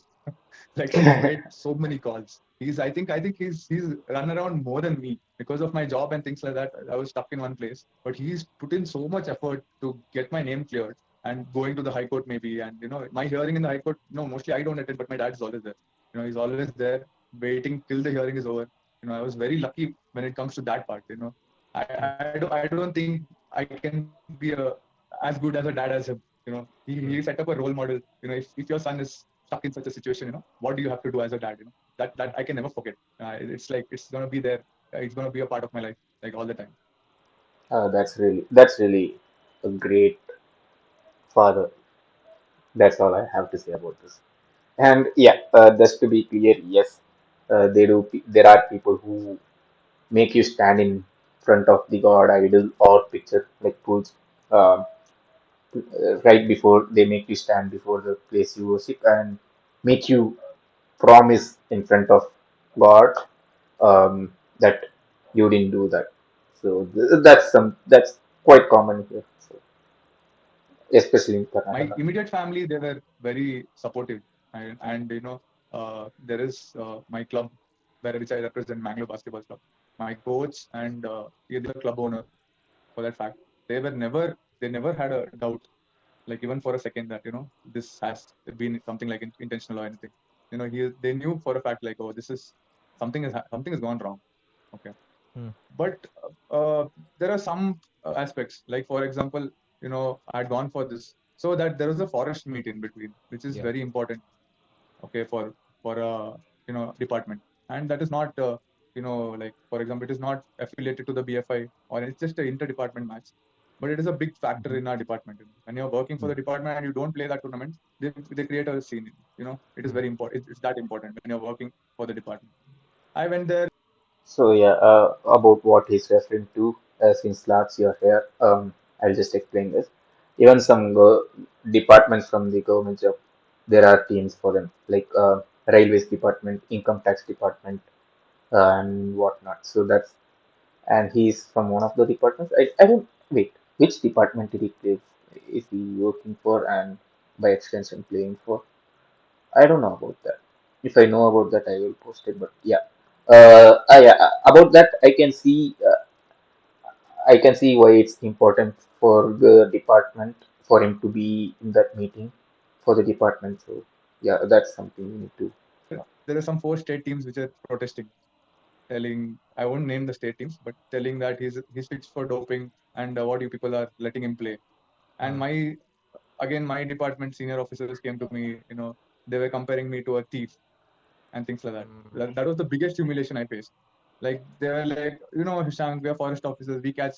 Like he's made so many calls. I think he's run around more than me because of my job and things like that. I was stuck in one place, but he's put in so much effort to get my name cleared and going to the high court maybe. And my hearing in the high court. No, mostly I don't attend, but my dad is always there. He's always there waiting till the hearing is over. I was very lucky when it comes to that part. hmm, I don't think I can be as good as a dad as him. He set up a hmm, role model. If your son is stuck in such a situation, what do you have to do as a dad? That hmm, I can never forget. It's like it's gonna be there. It's gonna be a part of my life, like all the time. that's really a great father. That's all I have to say about this. And yeah, just to be clear, yes, they do. There are people who make you stand in front of the god idol or picture like pools, um, right before they make you stand before the place you worship and make you promise in front of God that you didn't do that. So that's quite common here, so, especially in My Karnataka. immediate family, they were very supportive, and there is my club where which I represent, Mangalore Basketball Club. My coach and the club owner, for that fact, they never had a doubt, like even for a second, that this has been something like intentional or anything. They knew for a fact, like, oh, this is something has gone wrong. Okay. hmm. But there are some aspects, like for example, I had gone for this, so that there was a forest meet in between, which is Yeah. very important. Okay, for a department, and that is not like, for example, it is not affiliated to the BFI, or it's just an interdepartment match, but it is a big factor Mhm. in our department. When you're working for the department and you don't play that tournament, they create a scene. It is Hmm, very important. It's that important when you're working for the department. I went there. So yeah, about what he's referring to, since last year here, I'll just explain this. Even some departments from the government job, there are teams for them, like railways department, income tax department, and whatnot. So that's and he's from one of the departments. I don't wait. Which department did he play? Is he working for and by extension playing for? I don't know about that. If I know about that, I will post it. But yeah, yeah, about that, I can see why it's important for the department for him to be in that meeting for the department. So yeah, that's something we need to know. There are some four state teams which are protesting, telling, I won't name the state teams, but telling that he's fixed for doping, and what you people are letting him play. And huh, my department senior officers came to me. They were comparing me to a thief and things like that. hmm, That was the biggest humiliation I faced. Like they were like, Hishang, we are forest officers, we catch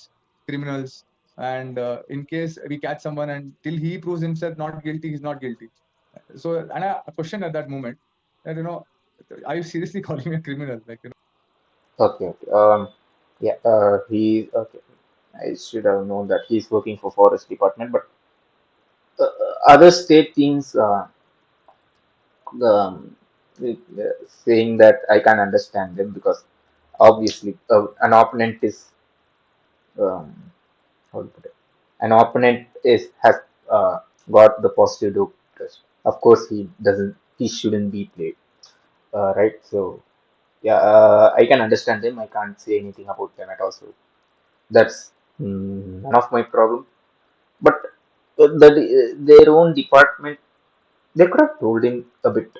criminals, and in case we catch someone and till he proves himself not guilty, he's not guilty. So, and I questioned at that moment that, are you seriously calling me a criminal? Like, Okay, okay. Yeah, he okay. I should have known that he's working for forest department, but other state teams, um, saying that I can understand them because obviously an opponent is um, how to put it? An opponent is has got the positive dope test. Of course, he shouldn't be played, right? So yeah, I can understand them. I can't say anything about them at all. So that's none of my problem. But their own department, they could have told him a bit,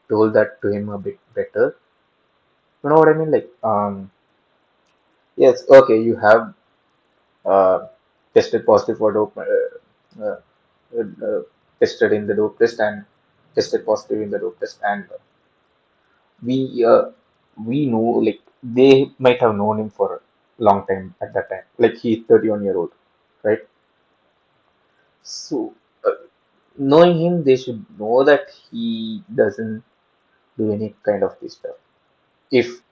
told that to him a bit better. You know what I mean? Like, yes, okay, you have uh, tested positive for dope, tested in the dope test and tested positive in the dope test, and we uh, we know like they might have known him for a long time at that time. Like he's 31-year old, right? So knowing him, they should know that he doesn't do any kind of this stuff. If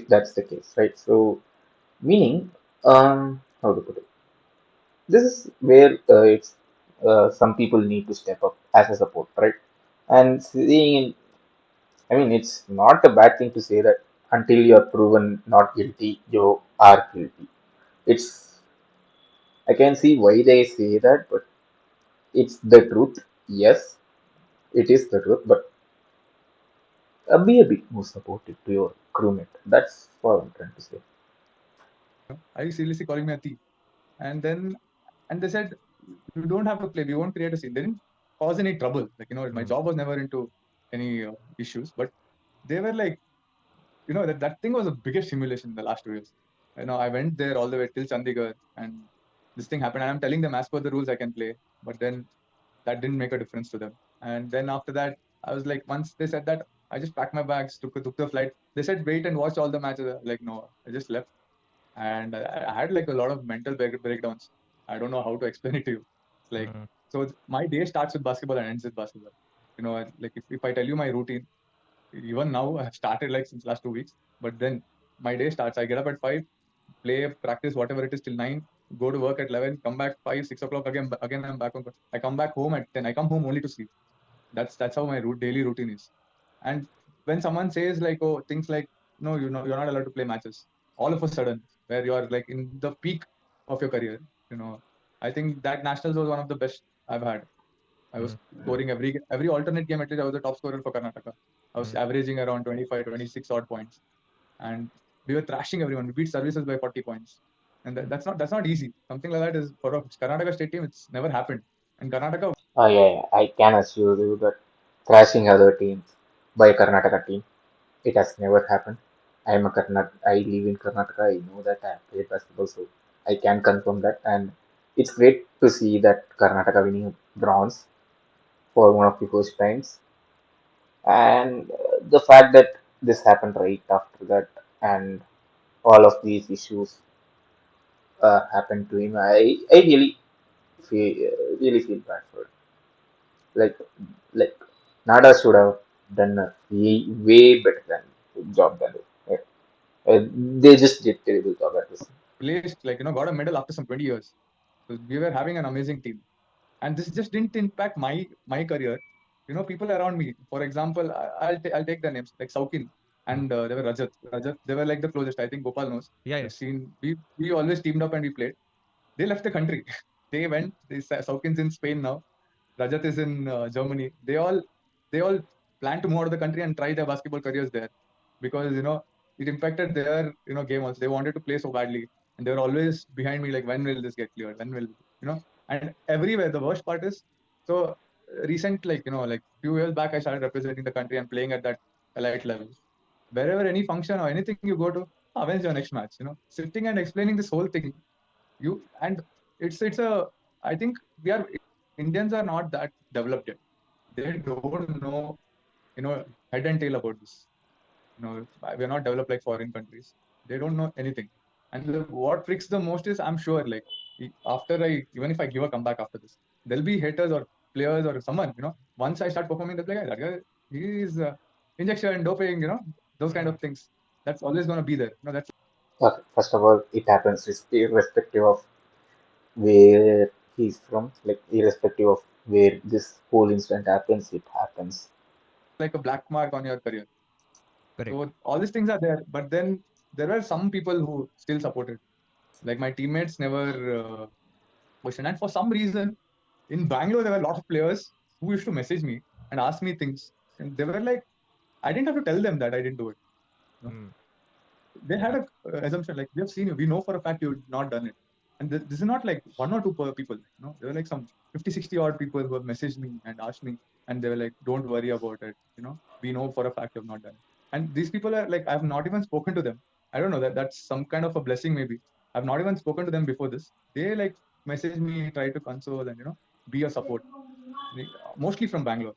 that's the case, right? So meaning, how to put it? This is where it's some people need to step up as a support, right? And seeing, I mean, it's not a bad thing to say that until you're proven not guilty, you are guilty. It's I can see why they say that, but it's the truth. Yes, it is the truth, but be a bit more supportive to your crewmate. That's what I'm trying to say. Are you seriously calling me a thief? And then, and they said, you don't have to play. We won't create a scene. They didn't cause any trouble. Like, my Mm. job was never into any issues, but they were like, that thing was the biggest simulation in the last 2 years. I went there all the way till Chandigarh, and this thing happened. And I'm telling them, as per the rules, I can play. But then that didn't make a difference to them. And then after that, I was like, once they said that, I just packed my bags, took the flight. They said, wait and watch all the matches. Like, no, I just left. And I had like a lot of mental breakdowns. I don't know how to explain it to you. Like, Mm. so my day starts with basketball and ends with basketball. Like if I tell you my routine, even now I have started like since last 2 weeks. But then my day starts. I get up at 5, play, practice whatever it is till 9, go to work at 11, come back 5, 6 o'clock again. I'm back on. I come back home at 10. I come home only to sleep. That's how my daily routine is. And when someone says like, oh, things like, no, you're not allowed to play matches, all of a sudden, where you're like in the peak of your career, you know, I think that nationals was one of the best I've had. I was Mm. scoring every alternate game, at least I was the top scorer for Karnataka. I was Mm. averaging around 25, 26 odd points, and we were thrashing everyone. We beat services by 40 points, and that's not easy. Something like that is for a Karnataka state team. It's never happened, and Karnataka. Oh yeah, yeah, I can assure you that thrashing other teams by a Karnataka team, it has never happened. I live in Karnataka. I know that I have played basketball, so I can confirm that. And it's great to see that Karnataka winning bronze for one of the first times. And the fact that this happened right after that, and all of these issues happened to him, I really feel bad for it. Like like Nada should have done a way better job than it. They just did terrible job at this. Placed, like, got a medal after some 20 years. So we were having an amazing team. And this just didn't impact my career. People around me, for example, I'll take the names like Saukin, Mm. and there were Rajat, they were like the closest. I think Gopal knows. Yeah, yeah. We've seen, we always teamed up and we played. They left the country. They went. Saukin's in Spain now. Rajat is in Germany. They all plan to move out of the country and try their basketball careers there, because it impacted their game also. They wanted to play so badly, and they were always behind me like, when will this get cleared? When will And everywhere, the worst part is, so recent, like, like few years back, I started representing the country and playing at that elite level. Wherever any function or anything you go to, when's your next match? Sitting and explaining this whole thing, you and it's a I think we are Indians are not that developed yet. They don't know, head and tail about this. We are not developed like foreign countries. They don't know anything. And what freaks the most is, I'm sure, like, after I even if I give a comeback after this, there'll be haters or players or someone, once I start performing, they'll be like, "Hey, that guy, he's injection, doping, those kind Mm. of things." That's always going to be there. That's First of all, it happens irrespective of where he's from, like irrespective of where this whole incident happens, it happens. like a black mark on your career. Correct. So all these things are there, but then there were some people who still supported. Like my teammates never questioned, and for some reason in Bangalore there were a lot of players who used to message me and ask me things, and they were like, I didn't have to tell them that I didn't do it. You know? Mm. They had Yeah. a assumption like we have seen you, we know for a fact you've not done it, and this is not like one or two people. There were like some 50, 60 odd people who have messaged me and asked me, and they were like, don't worry about it. We know for a fact you've not done it, and these people are like, I've not even spoken to them. I don't know, that's some kind of a blessing maybe. I've not even spoken to them before this. They like message me, try to console, and be a support, mostly from Bangalore.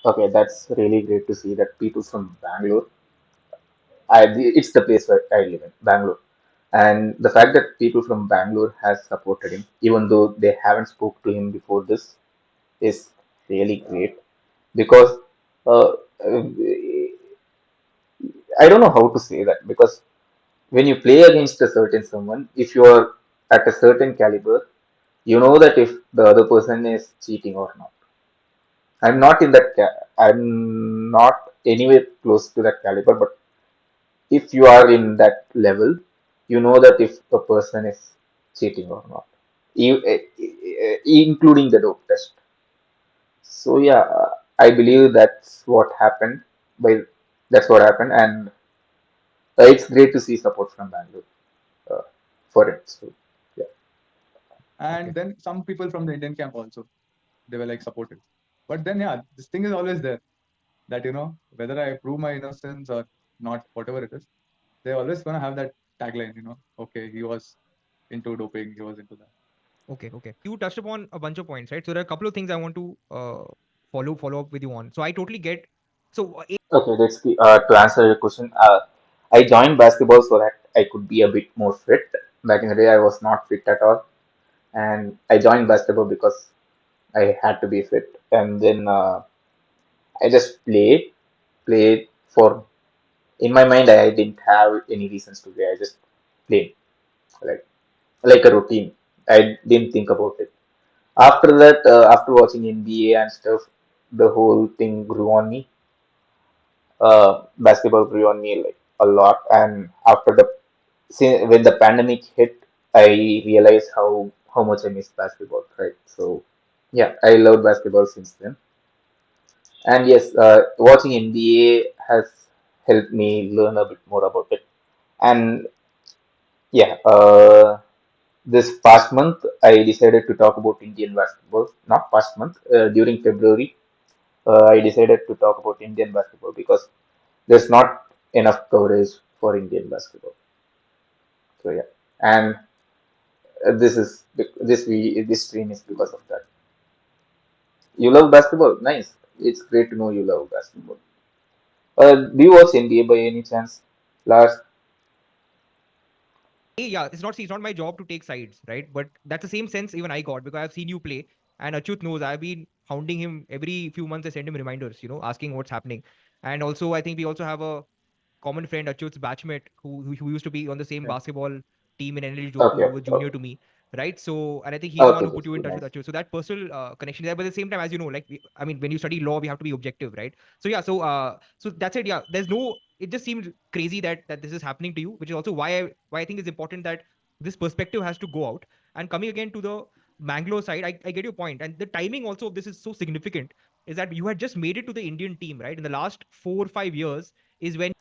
Okay, that's really great to see that people from Bangalore, it's the place where I live in, Bangalore. And the fact that people from Bangalore has supported him, even though they haven't spoke to him before this, is really great. Because uh, uh, I don't know how to say that. Because when you play against a certain someone, if you are at a certain caliber, you know that if the other person is cheating or not. I'm not in that. I'm not anywhere close to that caliber, but if you are in that level, you know that if a person is cheating or not, including the dope test. So yeah, I believe that's what happened. By that's what happened, and it's great to see support from Bangalore uh, for it. So yeah, And Okay. then some people from the Indian camp also, they were like supportive. But then yeah, this thing is always there, that whether I prove my innocence or not, whatever it is, they're always gonna have that tagline, okay, he was into doping, he was into that. Okay. Okay. You touched upon a bunch of points, right? So there are a couple of things I want to follow up with you on. So I totally get. So okay. To answer your question. I joined basketball so that I could be a bit more fit. Back in the day, I was not fit at all, and I joined basketball because I had to be fit, and then I just played for. In my mind, I didn't have any reasons to play. I just played like like a routine. I didn't think about it. After that, after watching NBA and stuff, the whole thing grew on me. Basketball grew on me like a lot, and after when the pandemic hit, I realized how much I missed basketball. Right, so yeah, I loved basketball since then. And yes, watching NBA has helped me learn a bit more about it. And yeah, this past month I decided to talk about Indian basketball. Not past month, during February, I decided to talk about Indian basketball because there's not enough coverage for Indian basketball. So yeah, and this stream is because of that. You love basketball, nice. It's great to know you love basketball. Do you watch NBA by any chance, Lars? yeah, it's not my job to take sides, right? But that's the same sense even I got because I've seen you play, and Achut knows I've been hounding him every few months. I send him reminders, asking what's happening. And also, I think we also have a common friend, Achut's batchmate, who used to be on the same Yeah. basketball team in NL Jodhpur, Okay, who was junior to me, right? So, and I think he's the one okay, who put that's you in good, touch with nice. Achut. So that personal connection there. But at the same time, as you know, like I mean, when you study law, we have to be objective, right? So yeah, so that's it. Yeah, there's no. It just seemed crazy that this is happening to you, which is also why I think it's important that this perspective has to go out. And coming again to the Mangalore side, I get your point, and the timing also of this is so significant. Is that you had just made it to the Indian team, right? In the last 4 or 5 years is when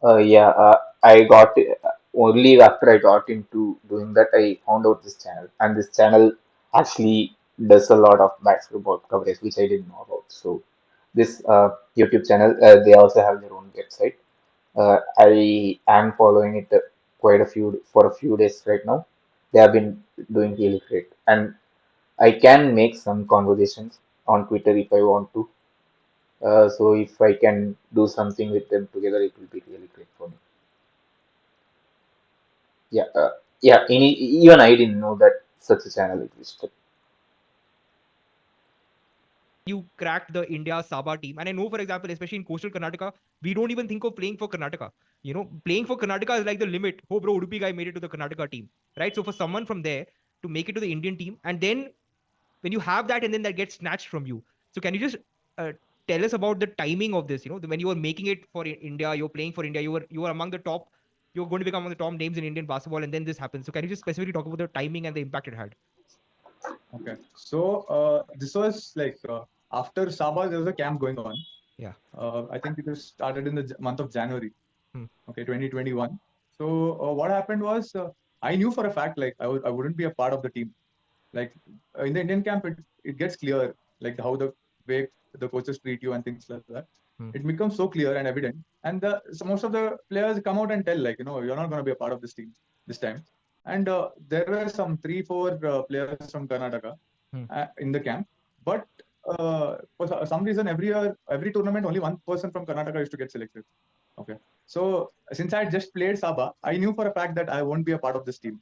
Yeah, I got it, only after I got into doing that, I found out this channel, and this channel actually does a lot of basketball coverage, which I didn't know about. So, this YouTube channel, they also have their own website. I am following it quite a few for a few days right now. They have been doing really great, and I can make some conversations on Twitter if I want to. So if I can do something with them together, it will be really great for me. Yeah, yeah. Even I didn't know that such a channel existed. you cracked the India Saba team. And I know, for example, especially in coastal Karnataka, we don't even think of playing for Karnataka. Playing for Karnataka is like the limit. Oh, bro, Udupi guy made it to the Karnataka team, right? So for someone from there to make it to the Indian team, and then when you have that, and then that gets snatched from you. So can you just uh, tell us about the timing of this? When you were making it for India, you're playing for India, you were among the top. You're going to become among the top names in Indian basketball, and then this happens. So can you just specifically talk about the timing and the impact it had? Okay. So this was like after Sabah, there was a camp going on. Yeah. I think it was started in the month of January. Hmm. Okay, 2021. So what happened was I knew for a fact like I wouldn't be a part of the team. Like in the Indian camp, it gets clear like how the way the coaches treat you and things like that. Hmm. It becomes so clear and evident, and so most of the players come out and tell like you're not going to be a part of this team this time. And there were some 3 4 players from Karnataka Hmm. in the camp, but for some reason every year every tournament only one person from Karnataka used to get selected. Okay, so since I had just played Sabah, I knew for a fact that I won't be a part of this team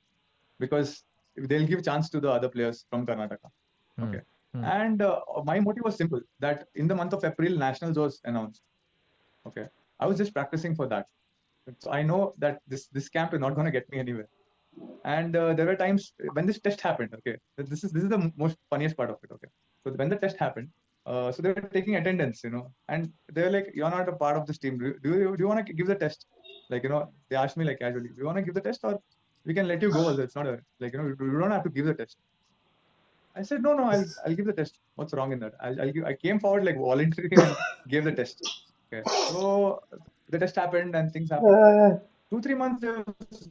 because they'll give chance to the other players from Karnataka. Hmm. Okay. Hmm. And my motive was simple that in the month of April, Nationals was announced. Okay. I was just practicing for that. So I know that this camp is not going to get me anywhere. And there were times when this test happened. Okay. This is the most funniest part of it. Okay. So when the test happened, so they were taking attendance, and they were like, "You're not a part of this team. Do you want to give the test?" Like, they asked me like casually, "Do you want to give the test or we can let you go also? It's not a like you don't have to give the test." I said, no, I'll give the test. What's wrong in that? I came forward like volunteering and gave the test. Okay. So the test happened and things happened. Uh, 2 3 months there was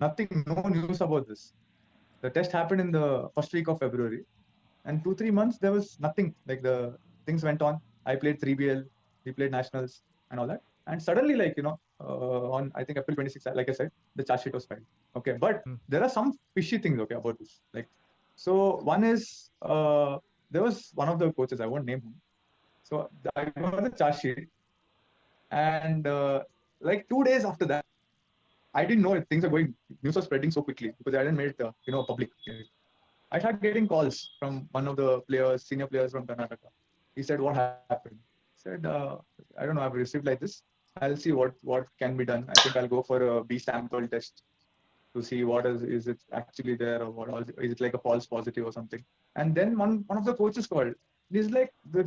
nothing, no news about this. The test happened in the first week of February, and 2 3 months there was nothing. Like the things went on. I played 3BL, we played nationals and all that. And suddenly, like on I think April 26th, like I said, the charge sheet was filed. Okay, but Hmm. there are some fishy things. Okay, about this. Like, so one is there was one of the coaches. I won't name him. So I got the charge sheet, and like 2 days after that, I didn't know things are going. News was spreading so quickly because I didn't make it public. I started getting calls from one of the players, senior players from Karnataka. He said, "What happened?" I said, "I don't know. I've received like this. I'll see what can be done. I think I'll go for a B sample test to see what is it actually there or what is it like a false positive or something." And then one of the coaches called. He's like, the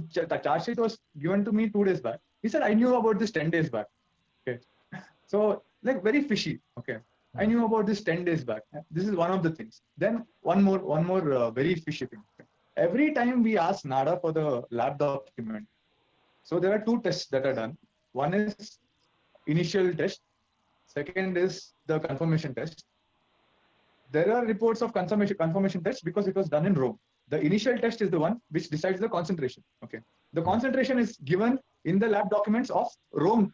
charge sheet was given to me 2 days back. He said, "I knew about this 10 days back." Okay, so like very fishy. Okay, I Hmm. knew about this 10 days back. This is one of the things. Then one more very fishy thing. Okay. Every time we ask NADA for the lab document, so there are 2 tests that are done. One is initial test. Second is the confirmation test. There are reports of confirmation test because it was done in Rome. The initial test is the one which decides the concentration. Okay, the Hmm. concentration is given in the lab documents of Rome.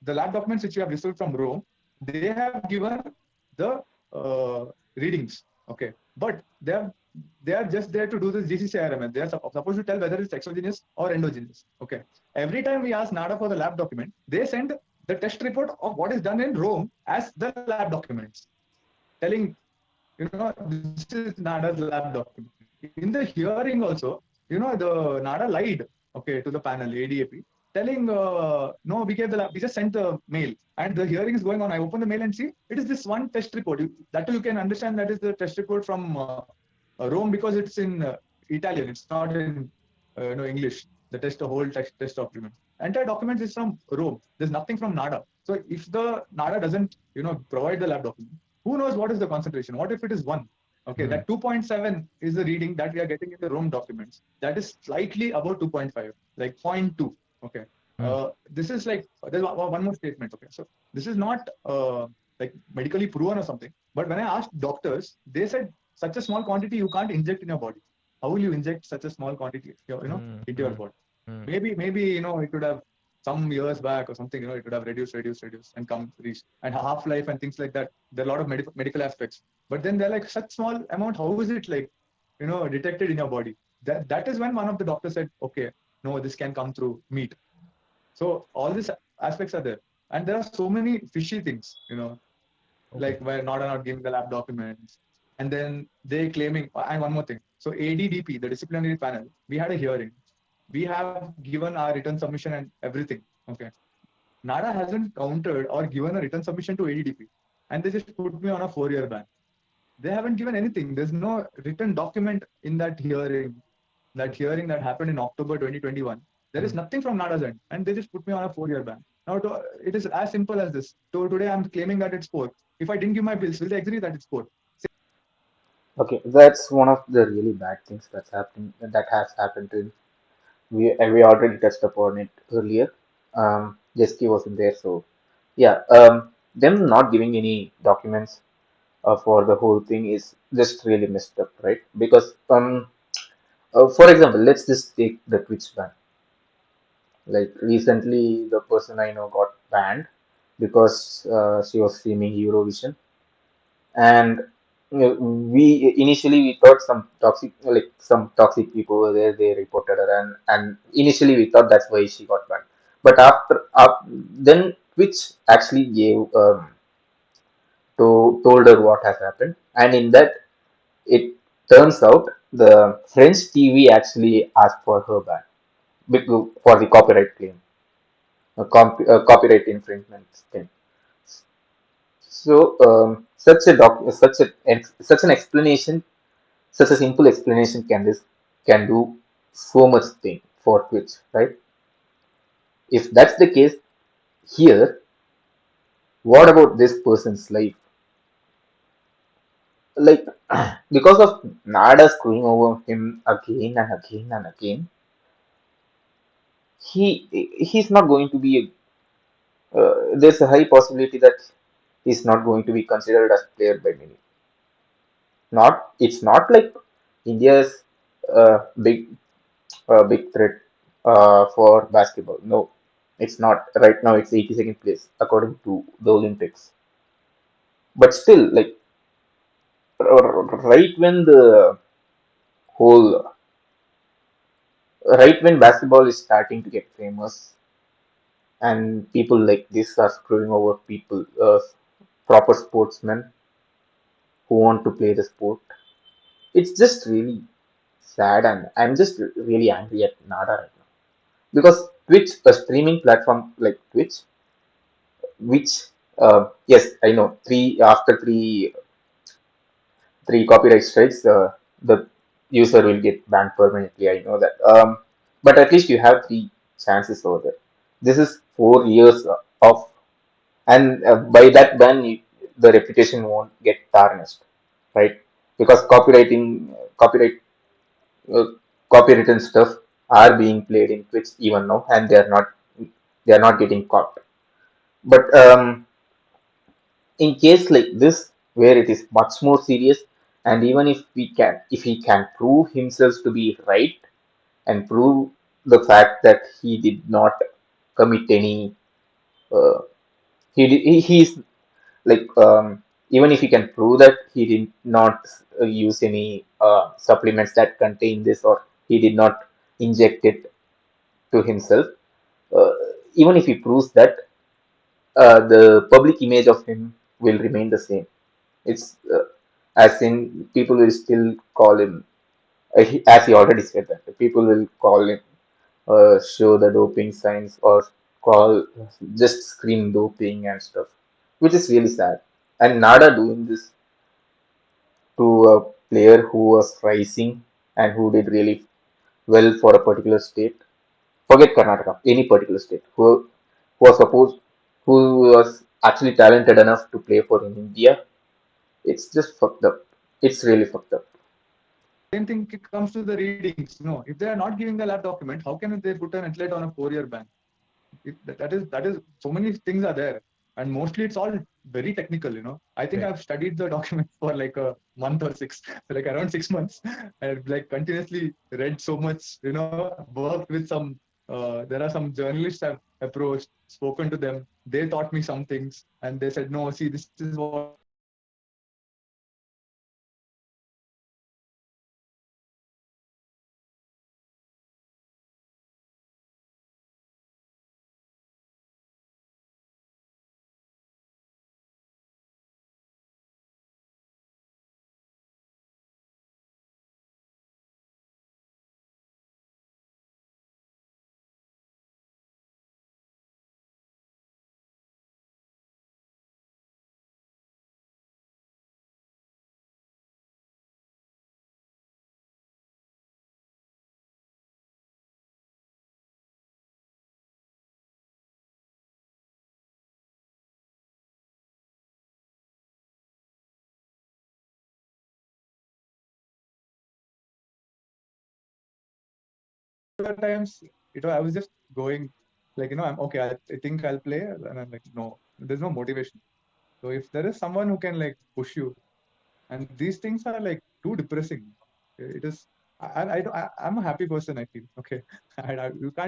The lab documents which you have received from Rome, they have given the readings. Okay, but they are just there to do this GCCRM. They are supposed to tell whether it's exogenous or endogenous. Okay, every time we ask NADA for the lab document, they send the test report of what is done in Rome as the lab documents, telling this is Nada's lab document. In the hearing also, the Nada lied, okay, to the panel ADAP, telling no, we just sent the mail and the hearing is going on. I open the mail and see it is this one test report. That you can understand that is the test report from Rome because it's in Italian. It's not in English. The whole test document. Entire document is from Rome. There's nothing from NADA. So if the NADA doesn't provide the lab document, who knows what is the concentration? What if it is 1? Okay, Hmm. that 2.7 is the reading that we are getting in the Rome documents. That is slightly above 2.5, like 0.2. Okay. Hmm. This is like, there's one more statement. Okay. So this is not like medically proven or something. But when I asked doctors, they said such a small quantity you can't inject in your body. How will you inject such a small quantity, Hmm. into your Hmm. body? Hmm. Maybe it could have some years back or something, it could have reduced and come reach and half life and things like that. There are a lot of medical aspects, but then they're like such small amount. How is it like, detected in your body? That is when one of the doctors said, okay, no, this can come through meat. So all these aspects are there, and there are so many fishy things, Okay. like where not giving the lab documents, and then they claiming. And one more thing, So ADDP, the disciplinary panel, we had a hearing. We have given our written submission and everything. Okay. NADA hasn't countered or given a written submission to ADDP, and they just put me on a 4-year ban. They haven't given anything. There's no written document in that hearing that happened in October 2021. There is nothing from NADA's end, and they just put me on a 4-year ban. Now, it is as simple as this. So today I'm claiming that it's sport. If I didn't give my bills, will they agree that it's sport? Okay, that's one of the really bad things that's happening that has happened to him. We already touched upon it earlier. Jeski wasn't there, so yeah. Them not giving any documents for the whole thing is just really messed up, right? Because for example, let's just take the Twitch ban. Like recently, the person I know got banned because she was streaming Eurovision, and we initially we thought some toxic people were there. They reported her, and initially we thought that's why she got banned. But then Twitch actually gave told her what has happened, and in that it turns out the French TV actually asked for her ban for the copyright claim, copyright infringement thing. So such an explanation, such a simple explanation can do so much thing for Twitch, right? If that's the case here, what about this person's life? Like because of Nada screwing over him again and again and again, he's not going to be. There's a high possibility that he's not going to be considered as player by many. Not it's not like India's big big threat for basketball. No, it's not. Right now, it's 82nd place according to the Olympics. But still, like right when the whole right when basketball is starting to get famous and people like this are screwing over people, proper sportsmen who want to play the sport, it's just really sad, and I'm just really angry at Nada right now because Twitch, a streaming platform like Twitch, which yes, I know after three copyright strikes, the user will get banned permanently. I know that, but at least you have three chances over there. This is 4 years of, and by that ban, the reputation won't get tarnished, right? Because uh, copywritten stuff are being played in Twitch even now, and they are not getting caught. But in case like this, where it is much more serious, and even if he can prove himself to be right and prove the fact that he did not commit any, uh, he's like even if he can prove that he did not use any supplements that contain this, or he did not inject it to himself, uh, even if he proves that, the public image of him will remain the same. It's as in people will still call him, as he already said that people will call him, show the doping signs, or call just scream doping and stuff, which is really sad. And Nada doing this to a player who was rising and who did really well for a particular state. Forget Karnataka, any particular state who was supposed who was actually talented enough to play for in India. It's just fucked up. It's really fucked up. Same thing comes to the readings. If they are not giving the lab document, how can they put an athlete on a 4-year ban? That is so many things are there, and mostly it's all very technical. I think Right. I've studied the document for like a month or six, like around 6 months. I've like continuously read so much. Worked with some. There are some journalists I've approached, spoken to them. They taught me some things, and they said, "No, see, this is what it is. This is what you have to do." And I read it, and I read it carefully, and I read it carefully, and I read it carefully, and I read it carefully, and I read it carefully, and I read it carefully, and I read it carefully, the times, I was just going like, I'm okay. I think I'll play, and I'm like, no, there's no motivation. So if there is someone who can like push you, and these things are like too depressing. It is. I'm a happy person, I feel. Okay,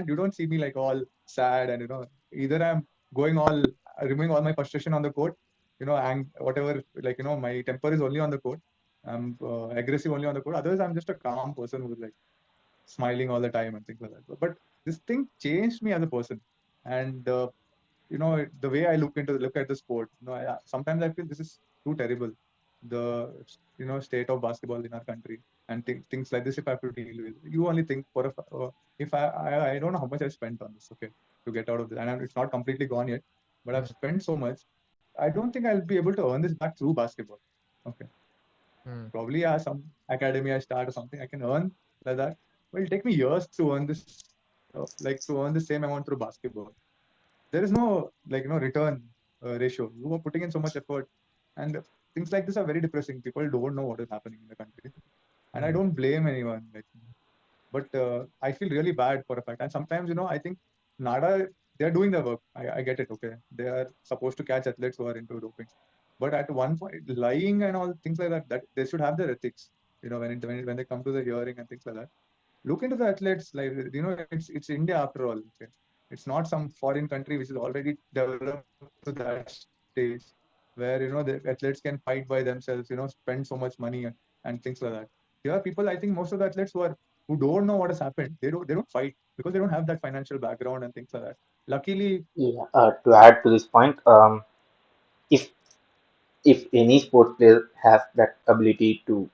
you don't see me like all sad, and either I'm going all removing all my frustration on the court, and whatever, like my temper is only on the court. I'm aggressive only on the court. Otherwise, I'm just a calm person who's like smiling all the time and things like that. But this thing changed me as a person, and the way I look at the sport. Sometimes I feel this is too terrible. The state of basketball in our country, and things like this. If I have to deal with, you only think for if I don't know how much I spent on this. Okay, to get out of this, and it's not completely gone yet, but I've Mm, spent so much. I don't think I'll be able to earn this back through basketball. Okay, mm, probably some academy I start or something I can earn like that. But it'll take me years to earn this, like to earn the same amount through basketball. There is no like return ratio. You are putting in so much effort, and things like this are very depressing. People don't know what is happening in the country, and I mm, don't blame anyone. Like, but I feel really bad for a fact. And sometimes, I think NADA, they're doing their work. I get it. Okay, they are supposed to catch athletes who are into doping, but at one point, lying and all things like that they should have their ethics. When they come to the hearing and things like that, look into the athletes. Like, it's India after all. Okay, it's not some foreign country which is already developed to that stage where the athletes can fight by themselves. Spend so much money and things like that. Here are people. I think most of the athletes who don't know what has happened, they don't fight because they don't have that financial background and things like that. Luckily, Yeah. To add to this point, if any sports player has that ability to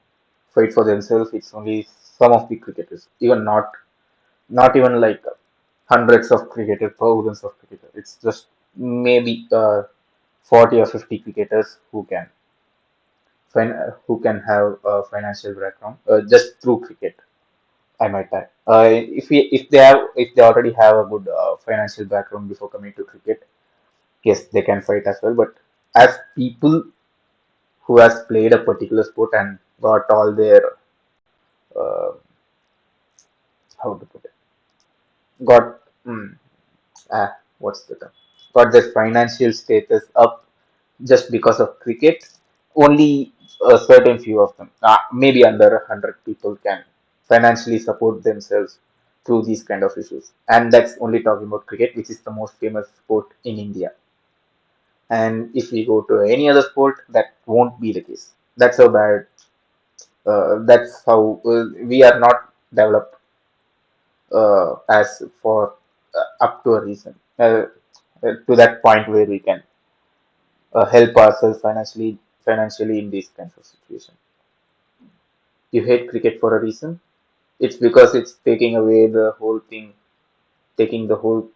fight for themselves, it's only some of the cricketers. Even not even like hundreds of cricketers, thousands of cricketers. It's just maybe 40 or 50 cricketers who can have a financial background just through cricket. I might add. If they already have a good financial background before coming to cricket, yes, they can fight as well. But as people who has played a particular sport and got all their uh, how to put it, got what's the term? Got their financial status up just because of cricket. Only a certain few of them, maybe under 100 people, can financially support themselves through these kind of issues. And that's only talking about cricket, which is the most famous sport in India. And if we go to any other sport, that won't be the case. That's how bad. That's how we are not developed as for up to a reason. To that point where we can help ourselves financially in these kinds of situations. You hate cricket for a reason. It's because it's taking away the whole thing, taking the whole,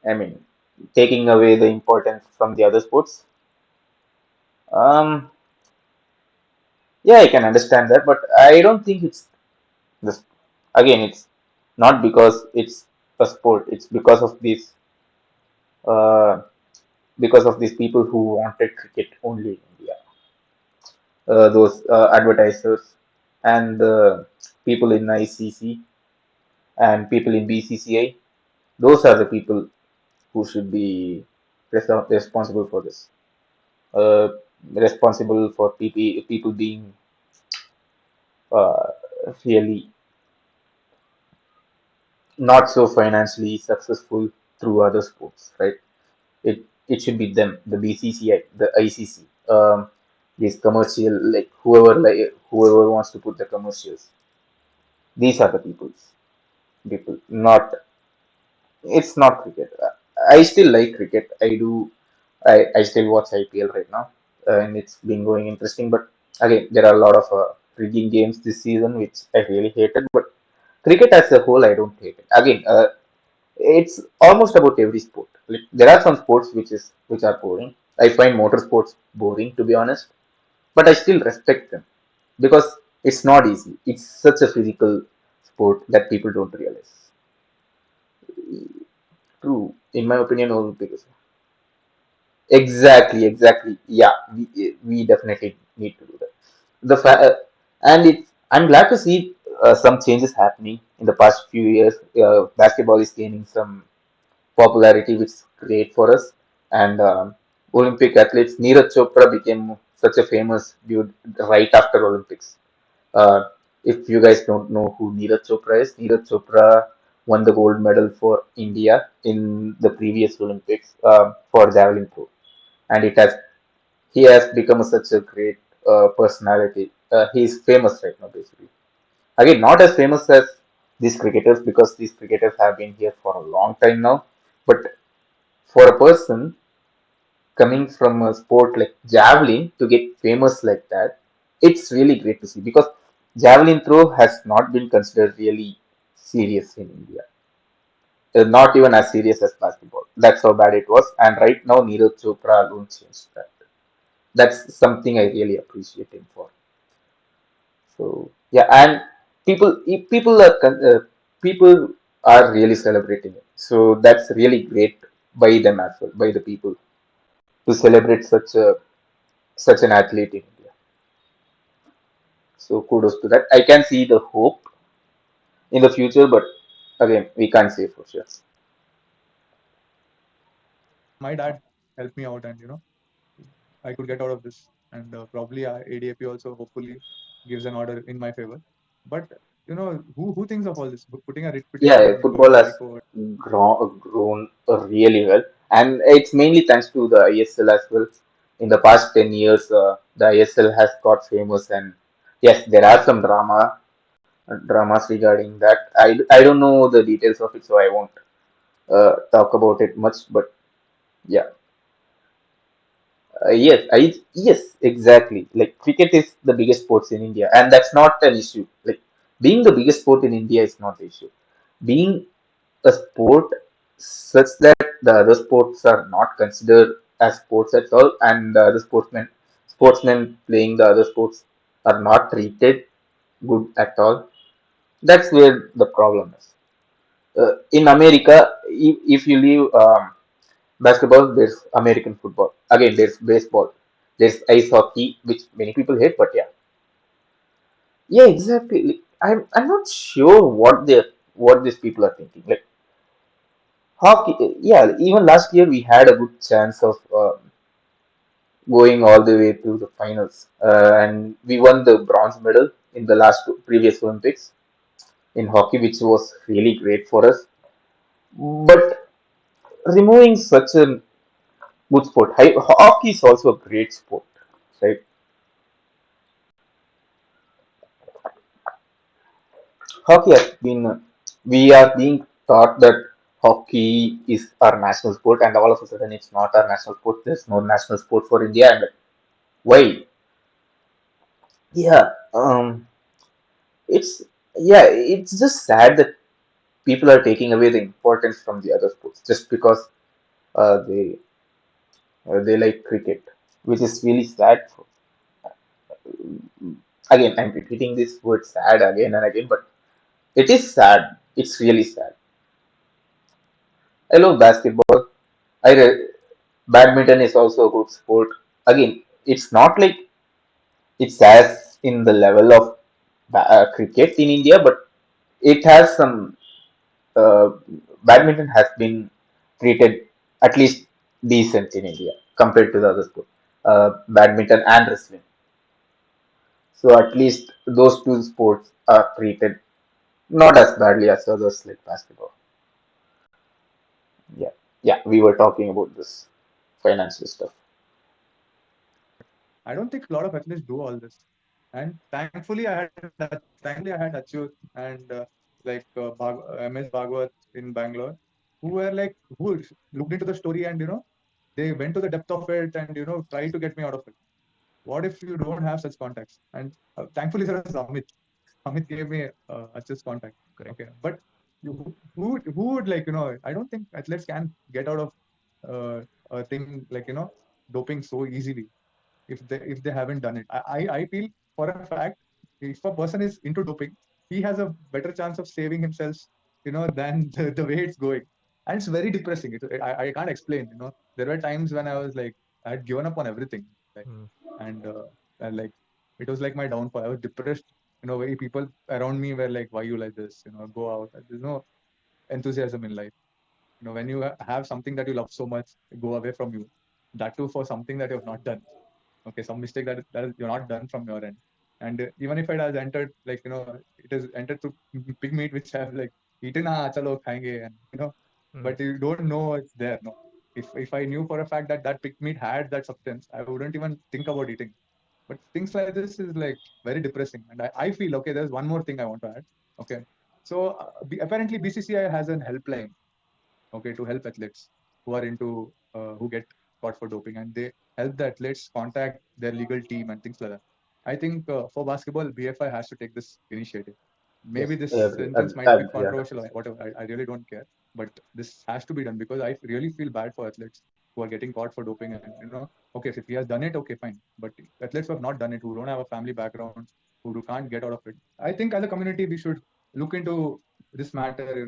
I mean, taking away the importance from the other sports. Um, yeah, I can understand that, but I don't think it's this. Again, it's not because it's a sport. It's uh, because of these people who wanted cricket only in India. Those advertisers and people in ICC and people in BCCI. Those are the people who should be responsible for this. Uh, Responsible for people being uh, really not so financially successful through other sports, right? It should be them, the BCCI, the ICC, these commercial, whoever wants to put the commercials. These are the people, not. It's not cricket. I still like cricket. I do. I still watch IPL right now, and it's been going interesting. But again, there are a lot of rigging games this season, which I really hated. But cricket as a whole, I don't hate it. Again, it's almost about every sport. Like, there are some sports which are boring. I find motorsports boring, to be honest, but I still respect them because it's not easy. It's such a physical sport that people don't realize. True, in my opinion, all because exactly. Yeah, we definitely need to do that. The fa- and I'm glad to see. some changes happening in the past few years. Basketball is gaining some popularity, which is great for us. And Olympic athletes, Neeraj Chopra became such a famous dude right after Olympics. Uh, if you guys don't know who Neeraj Chopra is, Neeraj Chopra won the gold medal for India in the previous Olympics for javelin throw, and it has he has become such a great personality. He is famous right now, basically. Again, not as famous as these cricketers because these cricketers have been here for a long time now. But for a person coming from a sport like javelin to get famous like that, it's really great to see because javelin throw has not been considered really serious in India. Not even as serious as basketball. That's how bad it was. And right now, Neeraj Chopra alone changed that. That's something I really appreciate him for. So yeah, and people are people are really celebrating it. So that's really great by them as well, by the people to celebrate such an athlete in India. So kudos to that. I can see the hope in the future, but again, we can't say for sure. My dad helped me out, and I could get out of this, and probably ADAP also hopefully gives an order in my favor. But who thinks of all this? Putting a writ Yeah, petition, going football to has High Court. grown really well, and it's mainly thanks to the ISL as well. In the past 10 years, the ISL has got famous, and yes, there are some dramas regarding that. I don't know the details of it, so I won't talk about it much. But yeah, yes, exactly. Like cricket is the biggest sports in India, and that's not an issue. Like being the biggest sport in India is not the issue. Being a sport such that the other sports are not considered as sports at all, and the other sportsmen playing the other sports are not treated good at all. That's where the problem is. In America, if you leave basketball, there's American football. Again, there's baseball, there's ice hockey, which many people hate, but yeah, yeah, exactly. Like, I'm not sure what these people are thinking. Like hockey, yeah. Even last year we had a good chance of going all the way to the finals, and we won the bronze medal in the previous Olympics in hockey, which was really great for us. But removing such a good sport, hockey is also a great sport, right? Hockey has been, we are being taught that hockey is our national sport, and all of a sudden it's not our national sport. There's no national sport for India, and why? Yeah, it's it's just sad that people are taking away the importance from the other sports just because uh, they they like cricket, which is really sad. Again, I'm repeating this word sad again and again, but it is sad. It's really sad. I love basketball. Badminton is also a good sport. Again, it's not like it's as in the level of cricket in India, but it has some. Badminton has been treated at least decent in India compared to the other sport, badminton and wrestling. So at least those two sports are treated not as badly as others like basketball. Yeah, yeah, we were talking about this financial stuff. I don't think a lot of athletes do all this. And thankfully, I had Achut and MS Bhagwat in Bangalore, who were like who looked into the story, and they went to the depth of it, and tried to get me out of it. What if you don't have such contacts? And thankfully, there was Amit. Amit gave me Achut's contact. Correct. Okay, but who would like I don't think athletes can get out of a thing like doping so easily if they haven't done it. I feel for a fact if a person is into doping, he has a better chance of saving himself, than the way it's going. And it's very depressing. I can't explain. There were times when I was like I had given up on everything, like Mm. and like it was like my downfall. I was depressed very people around me were like, why you like this, go out. There's no enthusiasm in life. When you have something that you love so much go away from you, that too for something that you have not done. Okay, some mistake that you're not done from your end. And even if it has entered, like, it has entered through pig meat, which I have like eaten, chalo, khayenge, and, Mm. but you don't know it's there. No, if I knew for a fact that that pig meat had that substance, I wouldn't even think about eating. But things like this is like very depressing. And I feel, okay, there's one more thing I want to add. Okay. So apparently BCCI has an helpline, okay, to help athletes who are into who get caught for doping, and they help the athletes contact their legal team and things like that. I think for basketball, BFI has to take this initiative. Maybe Yes, this I agree. sentence I might be agree controversial or 100%. whatever. I really don't care, but this has to be done because I really feel bad for athletes who are getting caught for doping. And okay, if he has done it, okay, fine. But athletes who have not done it, who don't have a family background, can't get out of it, I think as a community we should look into this matter,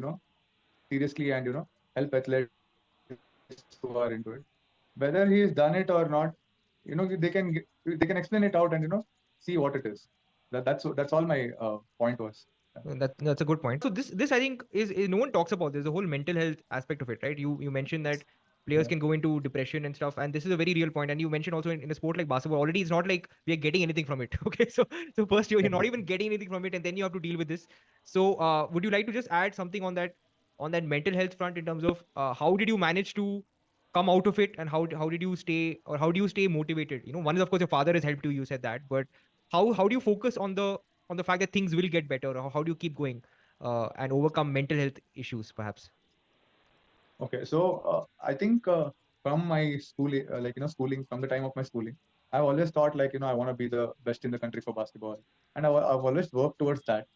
seriously, and help athletes who are into it. Whether he has done it or not, they can explain it out and see what it is. That's all my point was. Yeah. That's a good point. So this I think is no one talks about. There's a whole mental health aspect of it, right? You mentioned that players Yeah. can go into depression and stuff, and this is a very real point. And you mentioned also in a sport like basketball, already it's not like we are getting anything from it. Okay, so first you're not even getting anything from it, and then you have to deal with this. So would you like to just add something on that mental health front in terms of how did you manage to come out of it, and how did you stay, or how do you stay motivated? One is of course your father has helped you. You said that, but how do you focus on the fact that things will get better, or how do you keep going and overcome mental health issues perhaps? Okay, so I think from my schooling, schooling, from the time of my schooling, I've always thought, like, I want to be the best in the country for basketball, and I've always worked towards that.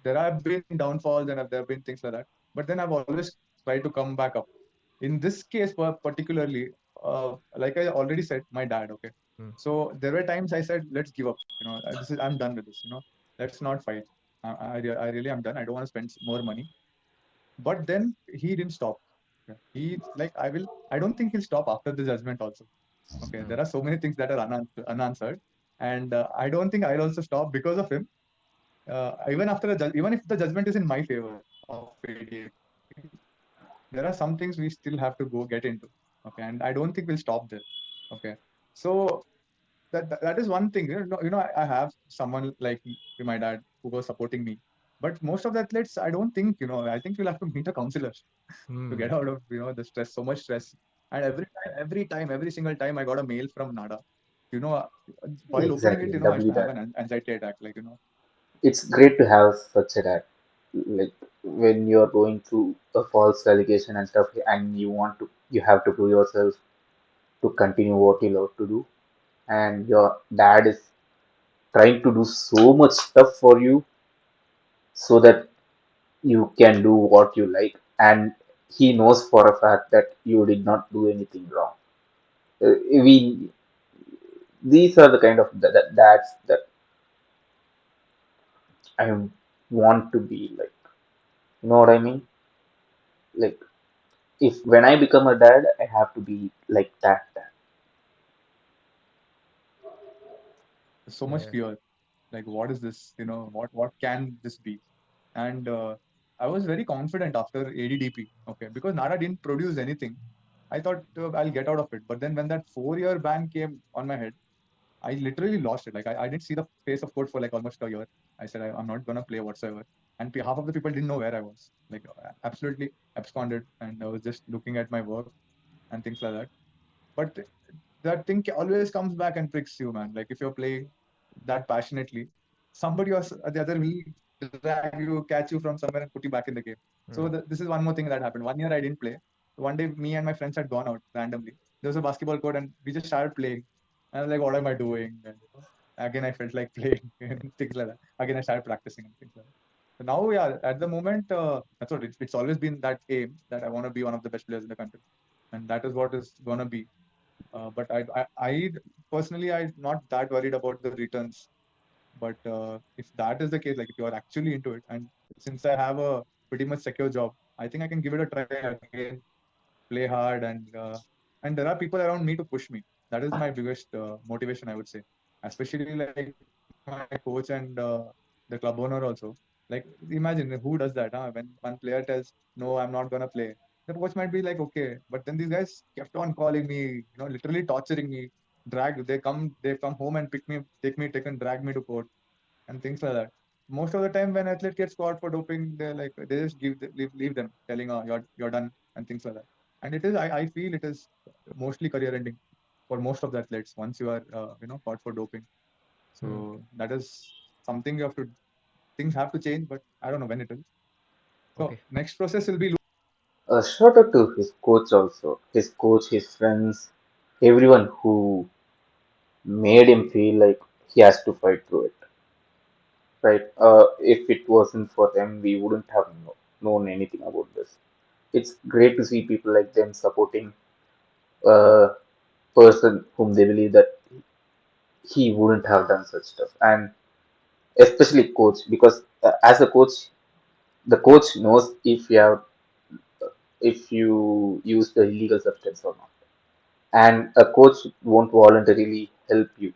There have been downfalls and there have been things like that, but then I've always tried to come back up. In this case, particularly, like I already said, my dad. Okay, Hmm. so there were times I said, let's give up. I'm done with this. Let's not fight. I really am done. I don't want to spend more money. But then he didn't stop. Okay. He like I will. I don't think he'll stop after the judgment also. Okay, Hmm. there are so many things that are unanswered, and I don't think I'll also stop because of him. Even after even if the judgment is in my favor of 88, there are some things we still have to go get into. Okay, and I don't think we'll stop there. Okay, so that is one thing. I have someone like my dad who was supporting me, but most of the athletes, I don't think. I think you'll have to meet a counselor to get Hmm. out of the stress, so much stress. And every single time I got a mail from NADA, you know uh, while opening it, Exactly, I used doubly to have that. an anxiety attack, It's great to have such a dad. Like when you're going through a false allegation and stuff, and you have to prove yourself to continue what you love to do, and your dad is trying to do so much stuff for you so that you can do what you like, and he knows for a fact that you did not do anything wrong. We These are the kind of dads that I want to be like. You know what I mean? Like if when I become a dad, I have to be like that dad. so much Yeah. fear. Like, what is this? What can this be? And I was very confident after ADDP. Okay, because NADA didn't produce anything. I thought I'll get out of it. But then when that 4-year ban came on my head, I literally lost it. Like, I didn't see the face of court for like almost a year. I said I'm not gonna play whatsoever. And half of the people didn't know where I was. Like, absolutely absconded, and I was just looking at my work and things like that. But that thing always comes back and pricks you, man. Like, if you're playing that passionately, somebody else the other will drag you, catch you from somewhere and put you back in the game. So Hmm. this is one more thing that happened. One year I didn't play. One day, me and my friends had gone out randomly. There was a basketball court, and we just started playing. And I was like, "What am I doing?" And again, I felt like playing and things like that. Again, I started practicing and things like that. So now, yeah, at the moment, that's what it's always been, that aim that I want to be one of the best players in the country, and that is what is gonna be. But I personally, I'm not that worried about the returns. But if that is the case, like if you are actually into it, and since I have a pretty much secure job, I think I can give it a try again, play hard, and there are people around me to push me. That is my biggest motivation, I would say, especially like my coach and my mentor. the club owner also. Like imagine who does that, huh? When one player tells, "No, I'm not gonna play," the coach might be like, "Okay," but then these guys kept on calling me, literally torturing me. They come home and pick me, take and drag me to court and things like that. Most of the time, when athlete gets caught for doping, they just leave them, telling, you're done," and things like that. And I feel it is mostly career ending for most of the athletes once you are caught for doping. Hmm. So that is something you have to things have to change, but I don't know when it will. So Okay. next process will be A shout out to his coach also, his coach, his friends, everyone who made him feel like he has to fight through it, right? If it wasn't for them, we wouldn't have known anything about this. It's great to see people like them supporting a person whom they believe that he wouldn't have done such stuff, and especially coach because as a coach, the coach knows if you use the illegal substance or not, and a coach won't voluntarily help you